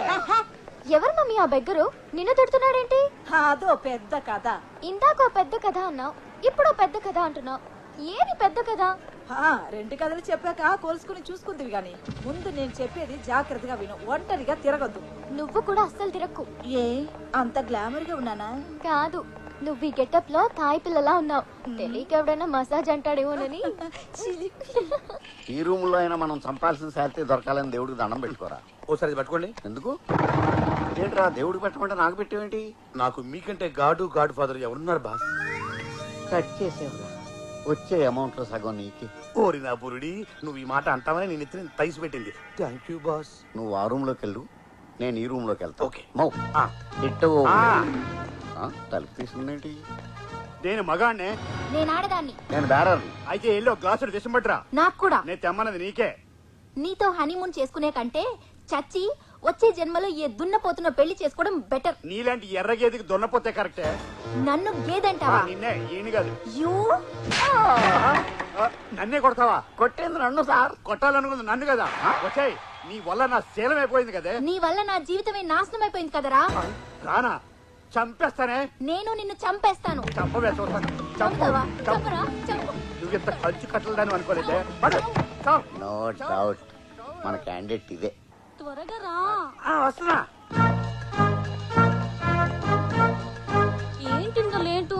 ఎవరు మమ్మీ ఆ బెగ్గరు? నిన్ను తిడుతున్నాడేంటి? అదో పెద్ద కథ. ఇందాక పెద్ద కథ అన్నావు, ఇప్పుడు పెద్ద కథ అంటున్నావు. ఏది పెద్ద కథ? 2 కథలు చెప్పాక కోల్చుకుని చూసుకుందివి గాని ముందు నేను చెప్పేది జాగ్రత్తగా విను. ఒంటరిగా తిరగద్దు. నువ్వు కూడా అస్సలు తిరక్కు. ఏ అంత గ్లామర్ గా ఉన్నానా? కాదు, నువ్వు ఈ గెటప్ లో తాయి పిల్లలా ఉన్నావు. తెలియక ఎవడైనా మసాజ్ అంటాడేమోనని. ఈ రూమ్ లో అయినా మనం చంపాల్సిన శాలరీ దొరకాలని దేవుడికి దండం పెట్టుకోరా. ఓసారి పట్టుకోండి. ఎందుకు? ఏంట్రా దేవుడికి పెట్టమంటే నాకు పెట్టేవేంటి? నాకు మీకంటే గాడ్ ఫాదర్ ఎవరున్నారు బాస్? కట్ చేసేవరా, వచ్చే అమౌంట్ లో సగం నీకే. ఓరి నా బురుడి, నువ్వు ఈ మాట అంటావని నేను ఎత్తిన తైసి పెట్టింది. Thank you boss. నువ్వు ఆ రూమ్ లోకి వెళ్ళు, నేను ఈ రూమ్ లోకి వెళ్తా. ఓకే. మౌ ఇట్టు తలుపు తీసుకుందేంటి? నేను మగాడినే. నేను ఆడదాన్ని. నేను బేరాన్ని. అయితే ఎల్లో గ్లాసుడు దిశంబట్రా. నాకు కూడా. నేను తెమ్మన్నది నీకే. నీతో హనీమూన్ చేసుకునే కంటే చచ్చి వచ్చే జన్మలో ఏ దున్నపోతున్న పెళ్లి చేసుకోవడం బెటర్. నీలాంటి ఎర్ర గేదెకి దున్నపోతే కరెక్టే. నన్ను గేదంటావా? నిన్నే, ఈయన కాదు. యూ నన్నే కొడతావా? కొట్టేంది నన్ను సార్. కొట్టాలనుకుంది నన్ను కదా. వచ్చాయి, నీ వల్ల నా శీలం అయిపోయింది కదే. నీ వల్ల నా జీవితమే నాశనం అయిపోయింది కదరా. రానా చంపేస్తానే. నేను నిన్ను చంపేస్తాను. చంపవే చూస్తాను. చంపుతావా? చంపరా? చంపు. నువ్వు ఇంత ఖర్చు కట్టలేదని అనుకోలేదే. నో డౌట్ మన క్యాండిడేట్ ఇదే. త్వరగా రా. వస్తున్నా. ఏంటింత లేటు?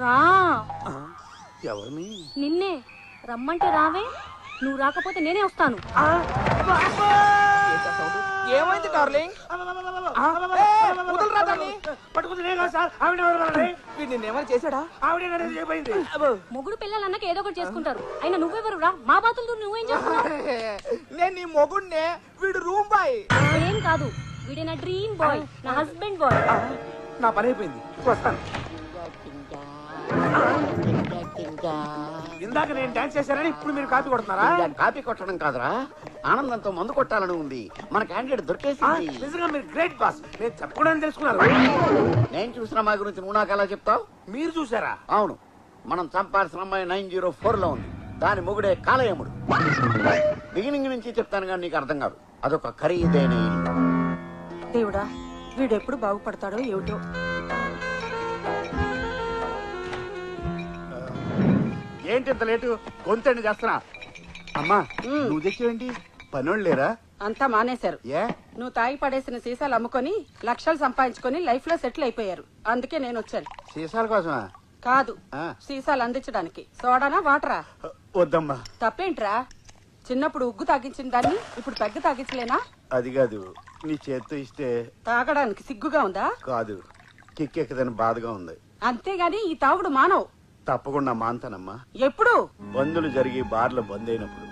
రా. ఎవరిని? నిన్నే రమ్మంటే రావే. నువ్వు రాకపోతే నేనే వస్తాను. ఏమైంది డార్లింగ్? నిన్నేమైనా చేశాడా? మొగుడు పిల్లలన్నాక ఏదో ఒకటి చేసుకుంటారు. అయినా నువ్వెవరు రా? మా బాతులు నువ్వేం చేస్తున్నావు? నేను నీ మొగుడినే. వీడు రూమ్ బాయ్. ఏం కాదు, వీడే నా డ్రీమ్ బాయ్, నా హస్బెండ్ బాయ్. నా పని అయిపోయింది, వస్తాను. ఇందాక నేను డాన్స్ చేశానని ఇప్పుడు మీరు కాపీ కొడుతున్నారా? కాపీ కొట్టడం కాదురా, ఆనందంతో మందు కొట్టాలని ఉంది. మన క్యాండిడేట్ దొరికేసింది. నిజంగా మీరు గ్రేట్ బాస్. నేను చెప్పకూడదని తెలుసుకున్నారు. నేను చూసిన మా గురించి నువ్వు నాకు ఎలా చెప్తావు? మీరు చూసారా? అవును, మనం చంపాల్సిన అమ్మాయి 904 లో ఉంది. దాని మొగుడే కాలయముడు. బిగినింగ్ నుంచి చెప్తాను కానీ నీకు అర్థం కాదు. అదొక ఖరీదైన ఇల్లు. దేవుడా, వీడెప్పుడు బాగుపడతాడో ఏమిటో. ఏంటి ఇంత లేటు? గొంతండి చేస్తున్నా. అమ్మా నువ్వు తెచ్చేవేంటి? పనోళ్ళు లేరా? అంతా మానేశారు. ఏ? నువ్వు తాగి పడేసిన సీసాలు అమ్ముకొని లక్షలు సంపాదించుకొని లైఫ్ లో సెటిల్ అయిపోయారు. అందుకే నేను వచ్చాను. సీసాల కోసమా? కాదు, సీసాలు అందించడానికి. సోడానా వాటరా? వద్దమ్మా. తప్పేంట్రా? చిన్నప్పుడు ఉగ్గు తాగించిన దాన్ని ఇప్పుడు పెగ్గ తాగించలేనా? అది కాదు, నీ చేత్తో ఇస్తే తాగడానికి సిగ్గుగా ఉందా? కాదు, కిక్కెక్కదని బాధగా ఉంది. అంతేగాని ఈ తాగుడు మానవు. తప్పకుండా మాంతానమ్మా. ఎప్పుడు? బందులు జరిగి బార్లు బంద్ అయినప్పుడు,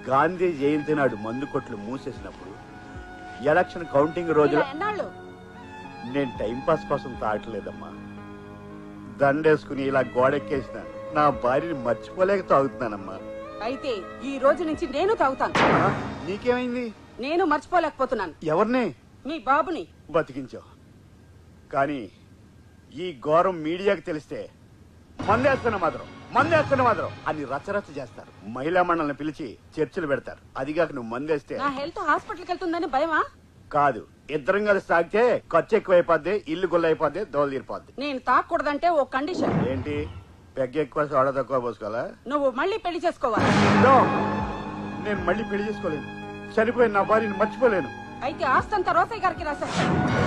గాంధీ జయంతి నాడు మందు కొట్లు మూసేసినప్పుడు, ఎలక్షన్ కౌంటింగ్ రోజులు. ఎన్నాళ్ళు? నేను టైం పాస్ కోసం తాగట్లేదమ్మా. దండేసుకుని ఇలా గోడెక్కేసిన నా భార్యని మర్చిపోలేక తాగుతున్నానమ్మా. అయితే ఈ రోజు నుంచి నేను తాగుతాను. నీకేమైంది? నేను మర్చిపోలేకపోతున్నాను. ఎవరిని? మీ బాబుని. బతికించావు. కానీ ఈ ఘోరం మీడియాకి తెలిస్తే మందేస్తున్న మాత్రం అని రచ్చరచ్చ చేస్తారు. మహిళా మండలిని పిలిచి చర్చలు పెడతారు. అదిగాక నువ్వు మందేస్తే నా హెల్త్ హాస్పిటల్కి వెళ్తుందని భయమా? కాదు, ఇద్దరం కలిసి తాగితే ఖర్చు ఎక్కువైపోద్ది, ఇల్లు గుల్లైపోద్ది, దోలు తీరిపోద్ది. నేను తాగకూడదంటే ఓ కండిషన్. ఏంటి? పెగ్గ ఎక్కువ సోడా తక్కువ పోసుకోవాలా? నువ్వు మళ్ళీ పెళ్లి చేసుకోవాలి. నేను మళ్ళీ పెళ్లి చేసుకోలేను. చనిపోయిన నా భార్యని మర్చిపోలేను. అయితే ఆస్తంతా రోసయ్య గారికి రాశారు.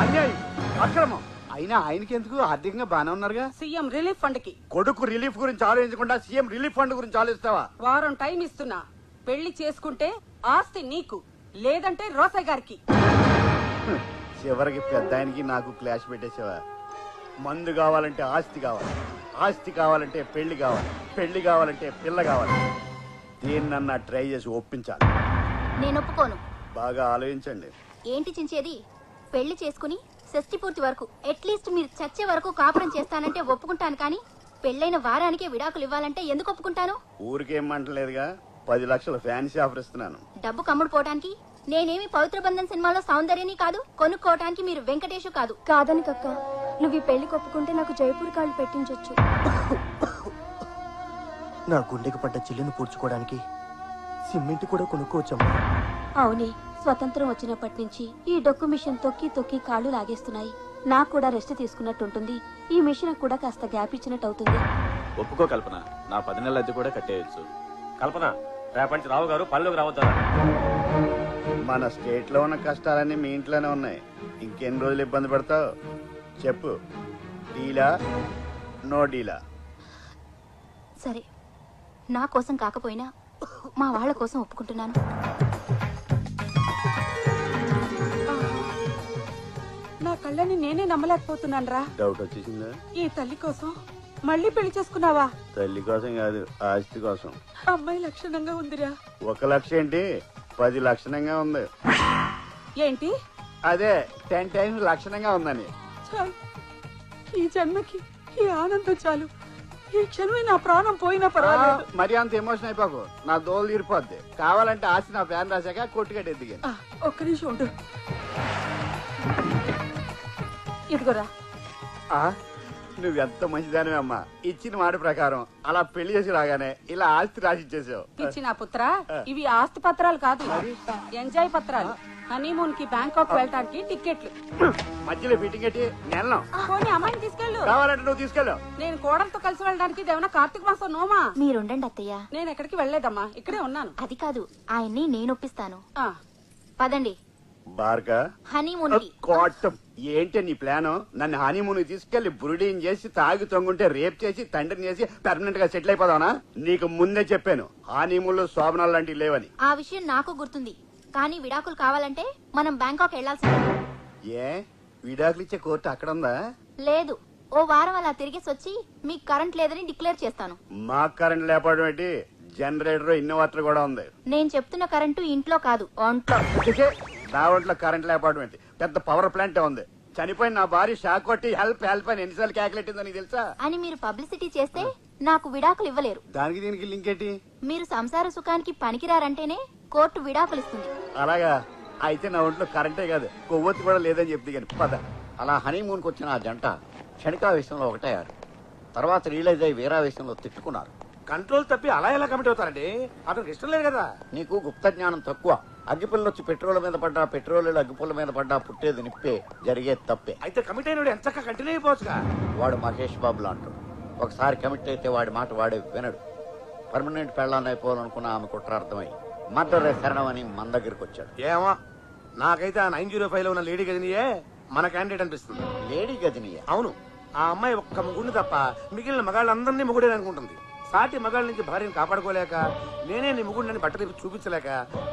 అన్యాయం, అక్రమం. అయినా ఆయనకి ఎందుకు? ఆర్థికంగా బానే ఉన్నారుగా. సీఎం రిలీఫ్ ఫండ్ కి. కొడుకు రిలీఫ్ గురించి ఆలోచించకుండా సీఎం రిలీఫ్ ఫండ్ గురించి ఆలోచిస్తావా? వారం టైం ఇస్తున్నా. పెళ్లి చేసుకుంటే ఆస్తి నీకు, లేదంటే రోసయ్య గారికి. చివరికి పెద్ద ఆయనకి నాకు క్లాష్ పెట్టేసావా? మందు కావాలంటే ఆస్తి కావాలి, ఆస్తి కావాలంటే పెళ్లి కావాలి, పెళ్లి కావాలంటే పిల్ల కావాలి. దేన్నన్నా ట్రై చేసి ఒప్పించాలి. నేను ఒప్పుకోను. బాగా ఆలోచించండి. ఏంటి చించేది? పెళ్లి చేసుకుని షష్టి పూర్తి వరకు అట్లీస్ట్ మీరు చచ్చే వరకు కాపురం చేస్తానంటే ఒప్పుకుంటాను, కానీ పెళ్ళైన వారానికే విడాకులు ఇవ్వాలంటే ఎందుకు ఒప్పుకుంటాను? ఊరికేం మంటలేదుగా. 10 లక్షల ఫ్యాన్సీ ఆఫర్ ఇస్తున్నాను. డబ్బు కమ్ముడు పోవటానికి నేనేమి పవిత్ర బంధన్ సినిమాలో సౌందర్యని కాదు, కొనుక్కోవటానికి మీరు వెంకటేష్ కాదు. కాదని కక్క, నువ్వు ఈ పెళ్లి ఒప్పుకుంటే నాకు జైపూర్ కాళ్ళు పెట్టించొచ్చు. నా గుండెకి పడ్డ చిల్లును పూడ్చుకోవడానికి సిమెంట్ కూడా కొనుక్కోవచ్చమ్మా. అవునే, స్వతంత్రం వచ్చినప్పటి నుంచి ఈ డొక్కు మిషన్ తొక్కి తొక్కి కాళ్ళు లాగేస్తున్నాయి. నాకు కూడా రెస్ట్ తీసుకున్నట్టుంటుంది. ఈ మిషన్ కూడా కాస్త గ్యాప్ ఇచ్చినట్టు అవుతుంది. ఒప్పుకో కల్పన, నా 10 నెలల అద్దె కూడా కట్టేయచ్చు. కల్పన, రేపటి రావు గారు పనిలోకి రావద్దా? మన స్టేట్ లో ఉన్న కష్టాలన్నీ మీ ఇంట్లోనే ఉన్నాయి. ఇంకెన్ని రోజులు ఇబ్బంది పడతావు చెప్పు. డీలా నో డీలా? సరే, నా కోసం కాకపోయినా మా వాళ్ళ కోసం ఒప్పుకుంటున్నాను. నా కళ్ళని నేనే నమ్మలేకపోతున్నాను రా. డౌట్ వచ్చేసిందా? ఈ తల్లి కోసం మళ్ళీ పెళ్లి చేసుకున్నావా? తల్లి కోసం కాదు, ఆస్తి కోసం. అమ్మాయి లక్షణంగా ఉందిరా. 1 లక్ష ఏంటి, 10 లక్షణంగా ఉంది. ఏంటి? అదే 10 టైమ్స్ లక్షణంగా ఉందని. చాలు ఈ జన్మకి ఈ ఆనందం చాలు. ఈ క్షణమే నా ప్రాణం పోయినా పర్వాలేదు. మరి అంత ఎమోషన్ అయిపోకు, నా దోలు తీరిపోద్ది. కావాలంటే ఆస్తి నా ప్లాన్ రాశాక కొట్టుకట్టి ఎదిగాను. ఒక్క నిమిషం ఉండు. ఇదిగోరా. నువ్వెంత మంచిదానివే అమ్మా. ఇచ్చిన మాట ప్రకారం అలా పెళ్లి చేసి రాగానే ఇలా ఆస్తి రాసి ఇచ్చేసావు. పిచ్చి నా పుత్ర, ఇవి ఆస్తి పత్రాలు కాదు, ఎంజాయ్ పత్రాలు. హనీమూన్ కి బ్యాంకాక్ వెళ్ళటానికి టికెట్లు. మధ్యలో ఫిట్టింగ్ ఎట్టి నెలను పోనీ అమ్మాయిని తీసుకెళ్ళు. కావాలంటే నువ్వు తీసుకెళ్ళు. నేను కోడలతో కలిసి వెళ్ళడానికి ఇదేమన్నా కార్తీక మాసం నోమా? మీరుండండి అత్తయ్య. నేను ఎక్కడికి వెళ్ళలేదమ్మా, ఇక్కడే ఉన్నాను. అది కాదు, ఆయన్ని నేను ఒప్పిస్తాను. పదండి బార్గా హనీమూన్ కి. కోటం ఏంటి నీ ప్లాను? నన్ను హనీమూన్ తీసుకెళ్లి బురుడీని చేసి తాగి తొంగుంటే రేప్ చేసి తండ్రిని చేసి పర్మనెంట్ గా సెటిల్ అయిపోదానా? నీకు ముందే చెప్పాను హనీమూన్ లో శోభనాలు లాంటివి లేవని. ఆ విషయం నాకు గుర్తుంది, కానీ విడాకులు కావాలంటే మనం బ్యాంకాక్ వెళ్లాల్సిందే. ఏ విడాకులు ఇచ్చే కోర్టు అక్కడ ఉందా? లేదు, ఓ వారం అలా తిరిగేసి వచ్చి మీకు కరెంట్ లేదని డిక్లేర్ చేస్తాను. మాకు కరెంట్ లేకపోవడం ఏంటి? జనరేటర్ ఇన్వర్టర్ కూడా ఉంది. నేను చెప్తున్న కరెంటు ఇంట్లో కాదు, ఒంట్లో. నా ఒంట్లో కరెంట్ లేకపోవడం ఏంటి? పెద్ద పవర్ ప్లాంట్ ఉంది. చనిపోయిన నా భార్య షాక్ కొట్టి హెల్ప్ హెల్ప్ అని ఎన్నిసార్లు క్యాకులెట్టిందో నీకు తెలుసా? అని మీరు పబ్లిసిటీ చేస్తే నాకు విడాకులు ఇవ్వలేరు. దానికి దీనికి లింక్ ఏంటి? మీరు సంసార సుఖానికి పనికిరారంటేనే కోర్టు విడాకులు ఇస్తుంది. అలాగా? అయితే నా ఒంట్లో కరెంటే కాదు కొవ్వొత్తి కూడా లేదని చెప్తే కానీ పద. అలా హనీమూన్కి వచ్చిన ఆ జంట క్షణికావేశంలో ఒకటయ్యారు. తర్వాత రియలైజ్ అయ్యి వీరావేశంలో తిట్టుకున్నారు. కంట్రోల్ తప్పి అలా ఎలా కమిట్ అవుతారండి? అతనికి ఇష్టం లేదు కదా. నీకు గుప్త జ్ఞానం తక్కువ. అగ్గిపుల్ల వచ్చి పెట్రోల్ మీద పడ్డా, పెట్రోల్ అగ్గిపుల్ల మీద పడ్డా పుట్టేది నిప్పే, జరిగేది తప్పే. అయితే కమిట్ అయినోడు ఎంత కంటిన్యూ అయిపోవచ్చుగా. వాడు మహేష్ బాబు లాంటాడు. ఒకసారి కమిట్ అయితే వాడి మాట వాడే వినడు. పర్మనెంట్ పెళ్ళాన్ని అయిపోవాలనుకున్న ఆమె కుట్రార్థమై మర్డర్ శరణం అని మన దగ్గరికి వచ్చాడు. ఏమో నాకైతే ఆ 905 లో ఉన్న లేడీ గదినియే మన క్యాండిడేట్ అనిపిస్తుంది. లేడీ గదినియే? అవును. ఆ అమ్మాయి ఒక్క ముగ్గురిని తప్ప మిగిలిన మగాళ్ళందరినీ ముగుడే అనుకుంటుంది. సాటి మగాళ్ళ నుంచి భార్యను కాపాడుకోలేక, నేనే నీ ముగుడిని బట్టలు చూపించలేక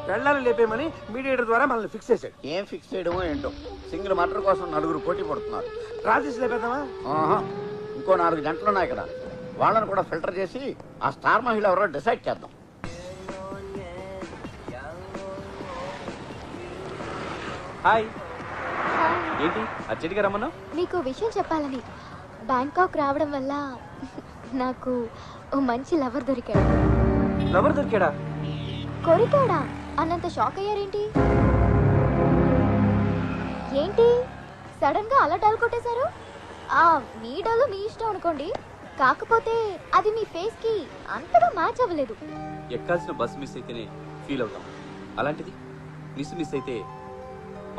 పెళ్ళాలు లేపేమని మీడియేటర్ ద్వారా మనల్ని ఫిక్స్ చేశాడు. ఏం ఫిక్స్ చేయడమో ఏంటో. సింగిల్ మర్డర్ కోసం 4 పోటీ పడుతున్నారు. రాజేష్ లేపేద్దామా? ఇంకో 4 గంటలు ఉన్నాయి కదా, వాళ్ళని కూడా ఫిల్టర్ చేసి ఆ స్టార్ మహిళ ఎవరో డిసైడ్ చేద్దాం. హాయ్. ఏంటి అర్జెంట్గా రమ్మన్నావు? మీకు విషయం చెప్పాలని. బ్యాంకాక్ రావడం వల్ల నాకు ఓ మంచి లవర్ దొరికాడు. లవర్ దొరికాడా? కొరికాడా అన్నంత షాక్ అయ్యారేంటి? ఏంటి సడన్ గా అలా డల్ కొట్టేశారు? మీ డల్ మీ ఇష్టం అనుకోండి, కాకపోతే అది మీ ఫేస్ కి అంతగా మ్యాచ్ అవ్వలేదు. ఎక్కాల్సిన బస్ మిస్ అయితేనే ఫీల్ అవుతాం, అలాంటిది మిస్ అయితే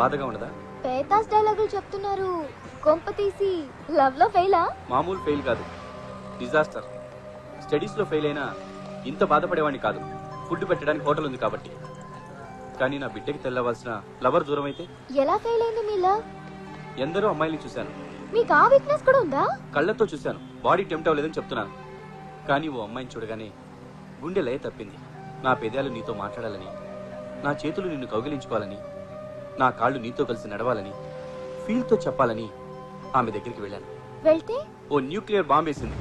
బాధగా ఉండదా? పేతాస్ డైలాగులు చెప్తున్నారు. కొంప తీసి లవ్ లో ఫెయిలా? మామూలు ఫెయిల్ కాదు, డిజాస్టర్. స్టడీస్ లో ఫెయిల్ అయినా ఇంత బాధపడేవాడిని కాదు. ఫుడ్ పెట్టడానికి హోటల్ ఉంది కాబట్టి. కానీ నా బిడ్డకి తెల్లవలసిన లవర్ దూరం అయితే ఎలా ఫెయిల్ అయింది మీ లవ్? ఎందరో అమ్మాయిని చూశాను. మీకు ఆ వీక్నెస్ కూడా ఉందా? కళ్ళతో చూశాను, బాడీ టెంప్ట్ అవ్వలేదని చెప్తున్నాను. కానీ ఓ అమ్మాయిని చూడగానే గుండె లయ తప్పింది. నా పెదాలు నీతో మాట్లాడాలని, నా చేతులు నిన్ను కౌగిలించుకోవాలని, నా కాళ్ళు నీతో కలిసి నడవాలని, ఫీల్తో చెప్పాలని ఆమె దగ్గరికి వెళ్ళాను. వెళ్తే ఓ న్యూక్లియర్ బాంబ్ వేసింది.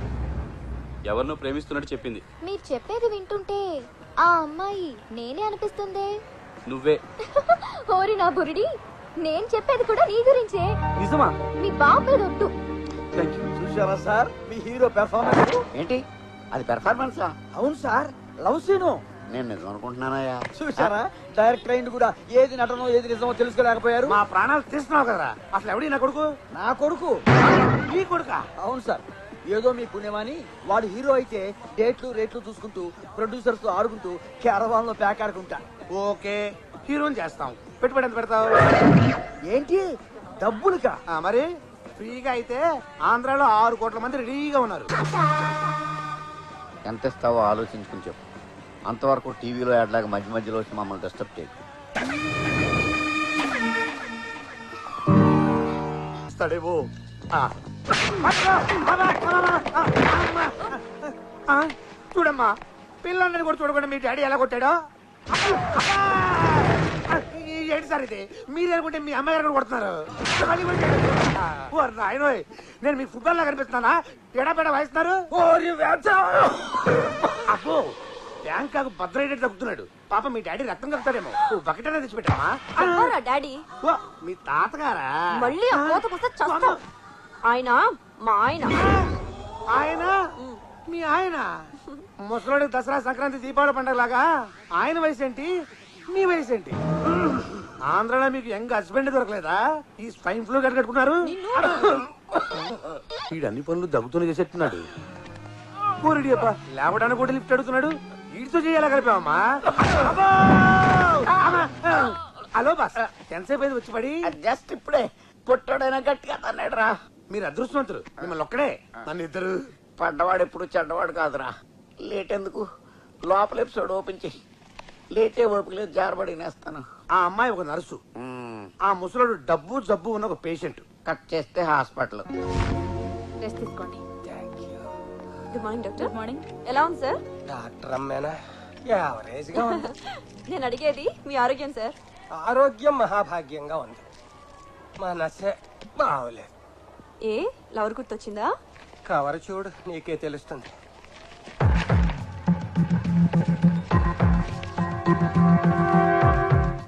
ఎవరినో ప్రేమిస్తున్నట్టు చెప్పింది. మీరు చెప్పేది వింటుంటే ఆ అమ్మాయి నేనే అనిపిస్తుంది. నువ్వే. ఓరి నా బురిడి, నేను చెప్పేది కూడా నీ గురించే. నిజమా? మీ బాబు మీద ఒట్టు. చూసారా సార్ మీ హీరో పెర్ఫార్మెన్స్? ఏంటి అది పెర్ఫార్మెన్సా? అవును సార్, లవ్ సీను. నేను నిజం అనుకుంటున్నానయ్యా. చూసారా డైరెక్టర్ అయింది కూడా ఏది నటనో ఏది నిజమో తెలుసుకోలేకపోయారు. మా ప్రాణాలు తీస్తున్నావు కదా. అసలు ఎవడి నా కొడుకు? నా కొడుకు. నీ కొడుకా? అవును సార్, ఏదో మీ పుణ్యమాని వాడు హీరో అయితే డేట్లు రేట్లు చూసుకుంటూ ప్రొడ్యూసర్స్ తో ఆడుకుంటూ క్యారవాన్ లో ప్యాక్ ఆడుకుంటా. ఓకే, హీరోని చేస్తాం. పెట్టుబడి ఎంత పెడతావు? ఏంటి డబ్బులుగా? మరి ఫ్రీగా అయితే ఆంధ్రాలో 6 కోట్ల మంది రెడీగా ఉన్నారు. ఎంత ఇస్తావో ఆలోచించుకుని చెప్పు. అంతవరకు టీవీలో యాడ్లాగా మధ్య మధ్యలో వచ్చి మమ్మల్ని డిస్టర్బ్ చేయకు. ఇస్తాడేవో. చూడమ్మా, పిల్లల్ని కూడా చూడకుండా మీ డాడీ ఎలా కొట్టాడో. ఏంటి సార్ ఇది? మీరు అనుకుంటే మీ అమ్మగారు కొడుతున్నారు. నాయనోయ్, నేను మీకు ఫుట్బాల్ లా కనిపిస్తున్నానా? ఎడాపెడా వాయిస్తున్నారు. అబ్బో, బ్యాంకాకు భద్రైడెడ్ తగ్గుతున్నాడు. పాప మీ డాడీ రక్తం కలుగుతాడేమో. బకెట్ అనేది తెచ్చిపెట్టామా? డాడీ మీ తాతగారా? మళ్ళీ ఆ కోతకొస్తే చస్తాం. ఆయన మా ఆయన. ఆయన మీ ఆయన ముసలోడి దసరా సంక్రాంతి దీపావళి పండగలాగా ఆయన వయసు ఏంటి మీ వయసు ఏంటి? ఆంధ్రాలో మీకు యంగ్ హస్బెండ్ దొరకలేదా? ఈ స్వైన్ ఫ్లూ కట్టుకున్నారు. వీడు అన్ని పనులు దగ్గుతూనే చేసేట్టున్నాడు. పూరిడి అబ్బా లేవడానికి కూడా లిఫ్ట్ అడుగుతున్నాడు. వీడితో చేయాలా కలిపామమ్మా? హలో బాస్, ఎంతసేపు అయింది వచ్చి పడి? జస్ట్ ఇప్పుడే పుట్టాడైనా గట్టిగా తన్నాడు రా. మీరు అదృష్టవంతులు, మిమ్మల్ని ఒక్కడే. నన్ను ఇద్దరు. పడ్డవాడు ఎప్పుడు చెడ్డవాడు కాదురా. లేట్ ఎందుకు, లోపల ఎపిసోడ్ ఓపెన్ చెయ్యి. లేటే ఓపిక లేదు, జారబడి నేస్తాను. ఆ అమ్మాయి ఒక నర్సు, ఆ ముసలోడు డబ్బు జబ్బు ఉన్న ఒక పేషెంట్. కట్ చేస్తే హాస్పిటల్. రెస్ట్ తీసుకోండి. Good morning doctor. Good morning. ఎలా ఉంది సార్? డాక్టర్ అమ్మేనా? యావరేజ్ గా ఉంది. నేను అడిగేది మీ ఆరోగ్యం సార్. ఆరోగ్యం మహాభాగ్యంగా ఉంది. మనసే బాగోలేదు. ఏ లవర్ గుర్తొచ్చిందా? కవర్ చూడు, నీకే తెలుస్తుంది.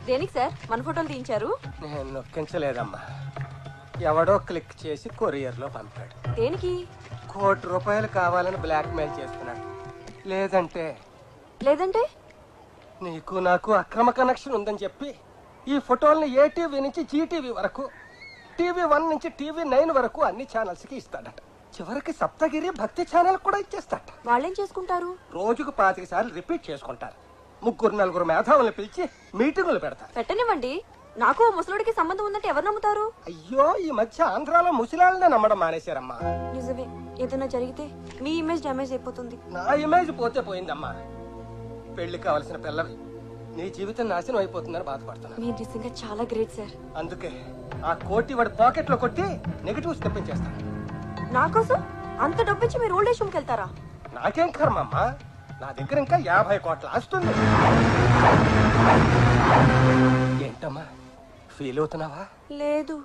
దేనికి సార్ మన ఫోటోలు తీయించారు? నేను నొక్కించలేదమ్మా, ఎవడో క్లిక్ చేసి కొరియర్ లో పంపాడు. దేనికి? ₹1 కోటి కావాలని బ్లాక్ మెయిల్ చేస్తున్నాడు. లేదంటే నీకు నాకు అక్రమ కనెక్షన్ ఉందని చెప్పి ఈ ఫోటోల్ని ఏటీవీ నుంచి జీటీవీ వరకు, TV1 నుంచి TV9 వరకు అన్ని ఛానల్స్ కి ఇస్తాడట. చివరికి సప్తగిరి భక్తి ఛానల్ కూడా ఇచ్చేస్తాడట. వాళ్ళేం చేసుకుంటారు? రోజుకు 25 సార్లు రిపీట్ చేసుకుంటారు. 3-4 మేధావులను పిలిచి మీటింగులు పెడతారు. పెట్టనివ్వండి. నాకు ముసలుడికి సంబంధం ఉందంటే ఎవరు నమ్ముతారు? అయ్యో, ఈ మధ్య ఆంధ్రాలో ముసలాళ్ళనే నమ్మడం మానేశారమ్మా. నిజమే, ఏదైనా జరిగితే మీ ఇమేజ్ డ్యామేజ్ అయిపోతుంది. నా ఇమేజ్ పోతే పోయిందమ్మా. పెళ్లి కావలసిన పిల్లవి, నీ జీవితం నాశనం అయిపోతుందని బాధపడుతున్నా. మీరు నిజంగా చాలా గ్రేట్ సార్. అందుకే ఆ కోటి వాడి పాకెట్ లో కొట్టి నెగటివ్స్ తెప్పించేస్తాను. నా కోసం అంత డబ్బిచ్చి మీరు ఓల్డ్ ఏజ్ హోమ్కి వెళ్తారా? నాకేం కర్మమ్మా, నా దగ్గర ఇంకా 50 కోట్ల ఆస్తుంది. ఏంటమ్మా ఫీల్ అవుతున్నావా? లేదు,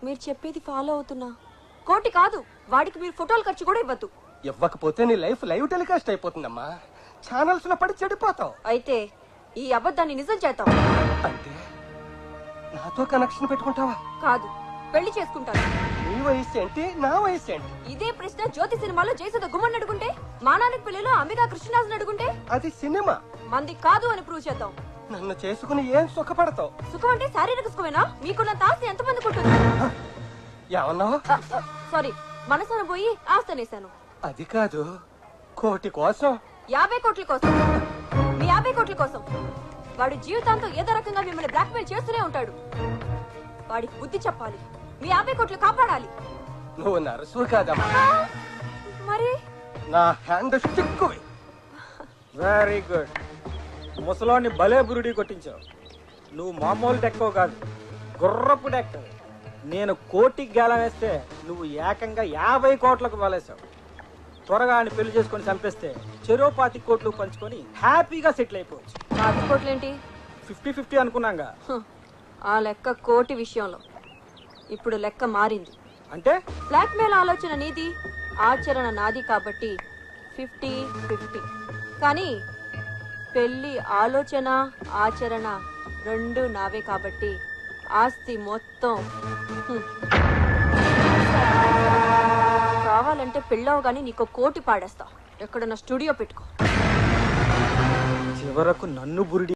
మీరు చెప్పేది ఫాలో అవుతున్నా. కోటి కాదు, వాడికి మీరు ఫోటోలు ఖర్చు కూడా ఇవ్వద్దు. ఇవ్వకపోతే నీ లైఫ్ లైవ్ టెలికాస్ట్ అయిపోతుందమ్మా. ఛానల్స్ లో పడి చెడిపోతావు. అయితే ఈ అబద్ధాన్ని నిజం చేద్దాం. అంటే నాతో కనెక్షన్ పెట్టుకుంటావా? కాదు, పెళ్లి చేసుకుంటాను. నీ వయసు ఏంటి, నా వయసు ఏంటి? ఇదే ప్రశ్న జ్యోతి సినిమాలో జయసుధ గుమ్మని అడుగుంటే, మా నాన్నకి పెళ్లిలో అంబికా కృష్ణరాజుని అడుగుంటే, అది సినిమా, మంది కాదు అని ప్రూవ్ చేద్దాం. నన్ను చేసుకుని ఏం సుఖపడతావు? సుఖం అంటే శారీరక సుఖమేనా? మీకున్నంత ఆస్తి ఎంతమందికి ఉంటుంది? ఏమన్నావు? సారీ, మనసున పోయి ఆస్తి అనేశాను. అది కాదు, కోటి కోసం. 50 కోట్ల కోసం. మీ 50 కోట్ల కోసం వాడు జీవితాంతం ఏదో రకంగా మిమ్మల్ని బ్లాక్మెయిల్ చేస్తూనే ఉంటాడు. వాడికి బుద్ధి చెప్పాలి. మీ 50 కోట్లు కాపాడాలి. నువ్వు నరసు కాదమ్మా, మరి నా హ్యాండ్ స్టిక్. Very good. ముసలాన్ని భలే బురుడి కొట్టించావు. నువ్వు మామూలు డెక్కో కాదు, గుర్రపు డెక్క. నేను కోటికి గేలం వేస్తే నువ్వు ఏకంగా 50 కోట్లకు వలేసావు. త్వరగా ఆయన పెళ్లి చేసుకొని చంపేస్తే 25 కోట్లు పంచుకొని హ్యాపీగా సెటిల్ అయిపోవచ్చు. 50 కోట్లేంటి? 50-50 అనుకున్నాగా. ఆ లెక్క కోటి విషయంలో ఇప్పుడు లెక్క మారింది. అంటే బ్లాక్మెయిల్ ఆలోచన నీది, ఆచరణ నాది కాబట్టి 50-50. కానీ పెళ్లి ఆలోచన ఆచరణ రెండు నావే కాబట్టి ఆస్తి మొత్తం కావాలంటే పెళ్ళవగానే నీకు 1 కోటి పాడేస్తా. ఎక్కడన్నా స్టూడియో పెట్టుకో. చివరకు నన్ను బురిడి